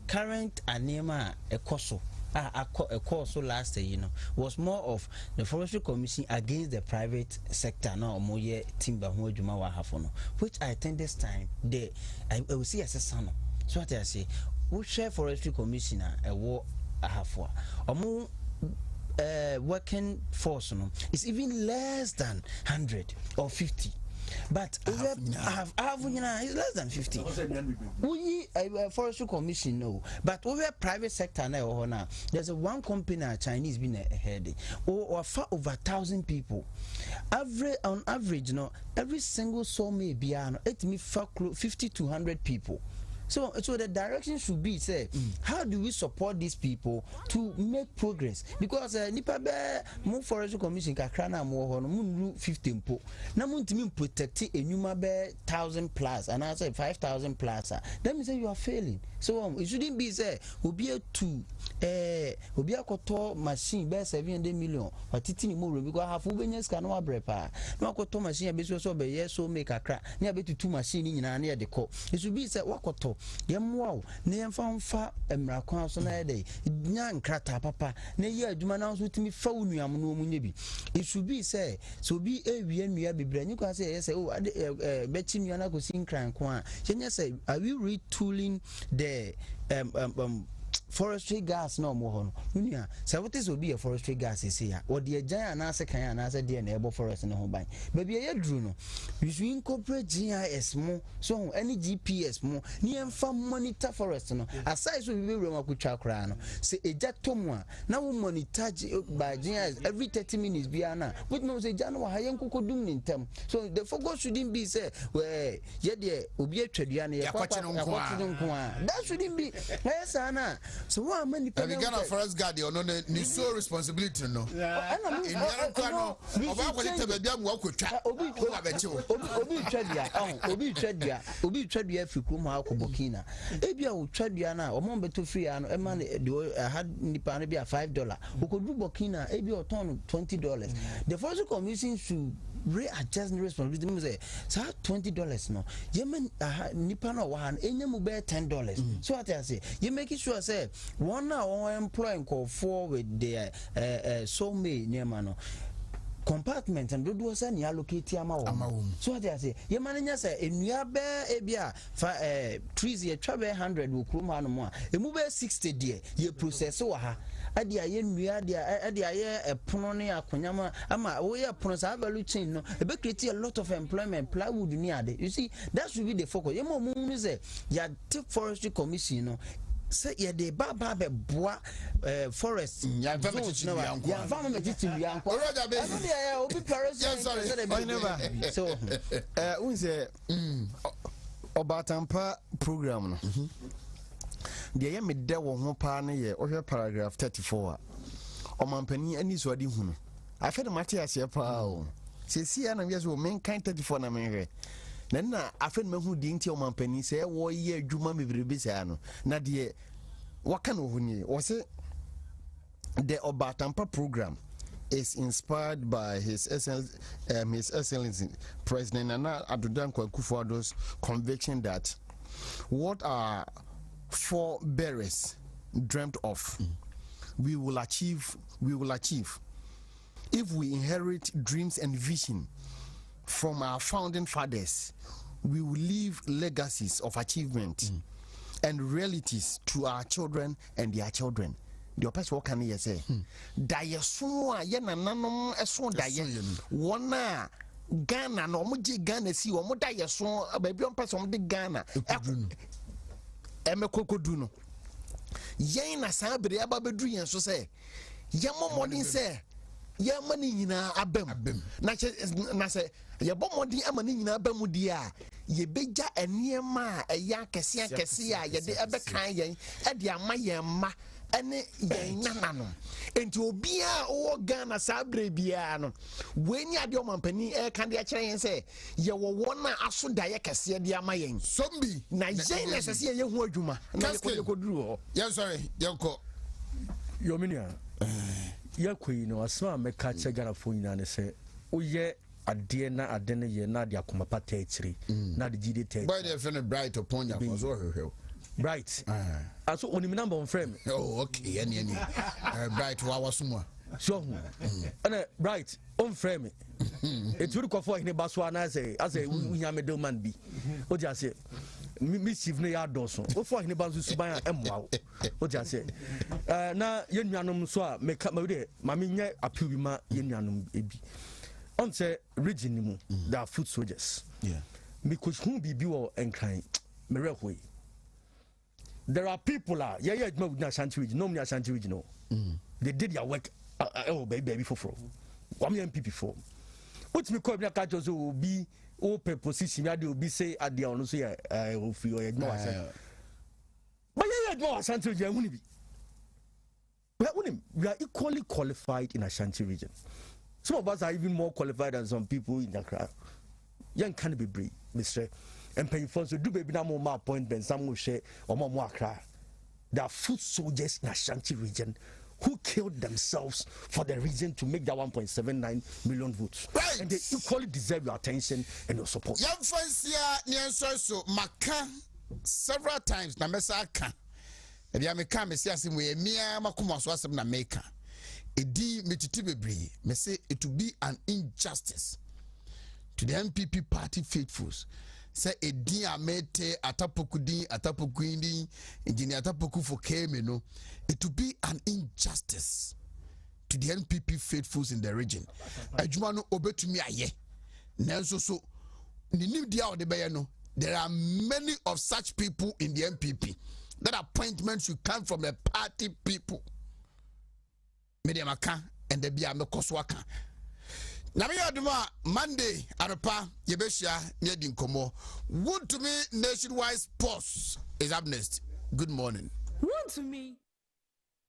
Current Anema Ekoso. A course last year, was more of the Forestry Commission against the private sector. Now, more timber, which I think this time I will see as a son. So what I say, we share Forestry Commissioner a war a half war or more. Working force is even less than 100 or 50. But it's less than 50. We Forestry Commission no, but over private sector now. There's one company Chinese been ahead or far over 1,000 people. On average, every single sawmill be it me 50 to 100 people. So the direction should be say, how do we support these people to make progress? Because nipa be mo Forestry Commission kakra na mo ho no mo 15 po na mo ntimi protect enuma be 1,000 plus and I say 5,000 plus. That means you are failing. So it shouldn't be say obi akoto machine be 700 million watiti ni mo room because half ubenya ska no abrepa na akoto machine be so be yes so make kakra na be tutu machine nyina na de ko. It should be say wakoto wow, near found far and Mrakon so na day. Yan crata papa, ne ye adwuma na so timi fa unuam no munyebi. It should be say, so be a we be brand. You can say, yes, betting you na go sing crank one. Say, are we retooling the forestry gas no more no so what is will be a forestry gas is here or the giant answer can answer the enable forest in the home by maybe a drew no you should incorporate GIS more so any GPS more near farm monitor forest no aside so we will go chakra no say a jet tomwa now monitor by GIS every 30 minutes biana with no say January hayen kuko dum in term so the focus shouldn't be say where ye de obi atwaduane that shouldn't be yes ana. So what many people we got forest guard no ni so responsibility no in America no oba ko te be bia mo akotwa obi twadua fikru ma akobokina e bia o twadua na o mo beto free ano e man had nipa na bia $5 okodu bokina e bia o ton $20. The Forestry Commission should readjust the responsibility me say $20 no yemen nipa na wa han enyam be $10. So what I say you make sure say one now employ for with the so many near mano compartment and do was any allocate amount. So what I say, your manager say, in your bear ebia trees ye travel 100 will come on more. A move 60 dear, ye process so ha. Adia yen we adia a prononia kunyama ama we are pronosa value chain no a bit create a lot of employment plywood near there. You see, that should be the focus. Yemo moon say ya take Forestry Commission no. Say yeah, the baba bois forest. Yeah, so, Obatampa program no. The yam de wo ho pa ne ye ohwe paragraph 34 omampani ani so ade hunu afa de mate ase pa o sesi na wiase o men kan 34 na menhwe na afa de mahu di nti omampani se wo ye adwuma mebrebe sa no na de waka no huni wo se the Obatampa program is inspired by His Excellency President Nana Addo Akufo-Addo's conviction that what our forebearers dreamt of, we will achieve if we inherit dreams and vision from our founding fathers. We will leave legacies of achievement and realities to our children and their children. The person what can you say? Daye so a ye nananom eso daye wona Ghana no mo je Ghana si wo mo daye so ba bi on person mo de Ghana emekokodu no yen na sa bere aba bedu yen so say ye momodin say ye mani nyina abem na say ye bomodin amani nyina abem di a ye beja eniema a eya kese a ye de ebekan yen e de ama yen ma ene yen nanano enti obia o Ghana sabre bia no weni ade omampani e kan de akere yen say ye wo wona aso daye kese de ama yen sombi na yen na sese ye hu adwuma na ye koduru ho yen sorry yenko yominia yakoi no asma meka che Ghana fo nyina ne say oye ade na ade ne ye na de akoma pata akiri na de gide te boy dey friend bright upon ya ko so hwehwe bright aso onimi number on frame oh okay any bright wa wasumwa so ana bright on frame it would go for in baso na say as a nyame do man bi o just say mischief ne ya doso o for in baso suban emwa o just say na yenuanom so a meka ma de ma menye appeal bi ma yenuanom ebi on say region mu there are foot soldiers because who be wo enkran merehoi. There are people Ashanti region, no Ashanti region. No. They did their work. Oh, baby, for 1 million people for. What's me call me a catch will be open position. I will be say at the honor say I will feel it more. But yeah, no Ashanti region. We are equally qualified in Ashanti region. Some of us are even more qualified than some people in the crowd. Young can't be brave, Mr. And paying for so do baby now more appointments, some will share or more cry. There are foot soldiers in Ashanti region who killed themselves for the region to make that 1.79 million votes. Right. And they equally deserve your attention and your support. Young fans here, so Maka several times, Namesaka. And the American Messias, we mere Makumas was na maker. Edi metitibebri, me say it will be an injustice to the MPP party faithfuls. Say edi amete atapokudi engineer atapoku for keme no, it will be an injustice to the NPP faithfuls in the region. Adwuma no obetumi aye. Nanso so ni new dia o de be no, there are many of such people in the NPP. That appointments should come from the party people. Mediamaka and the Bia Mekoswaka. Namia Duma Monday Arapa Yebesha Nedinkomo. Wood to me nationwide sports is up next. Good morning. Wood to me.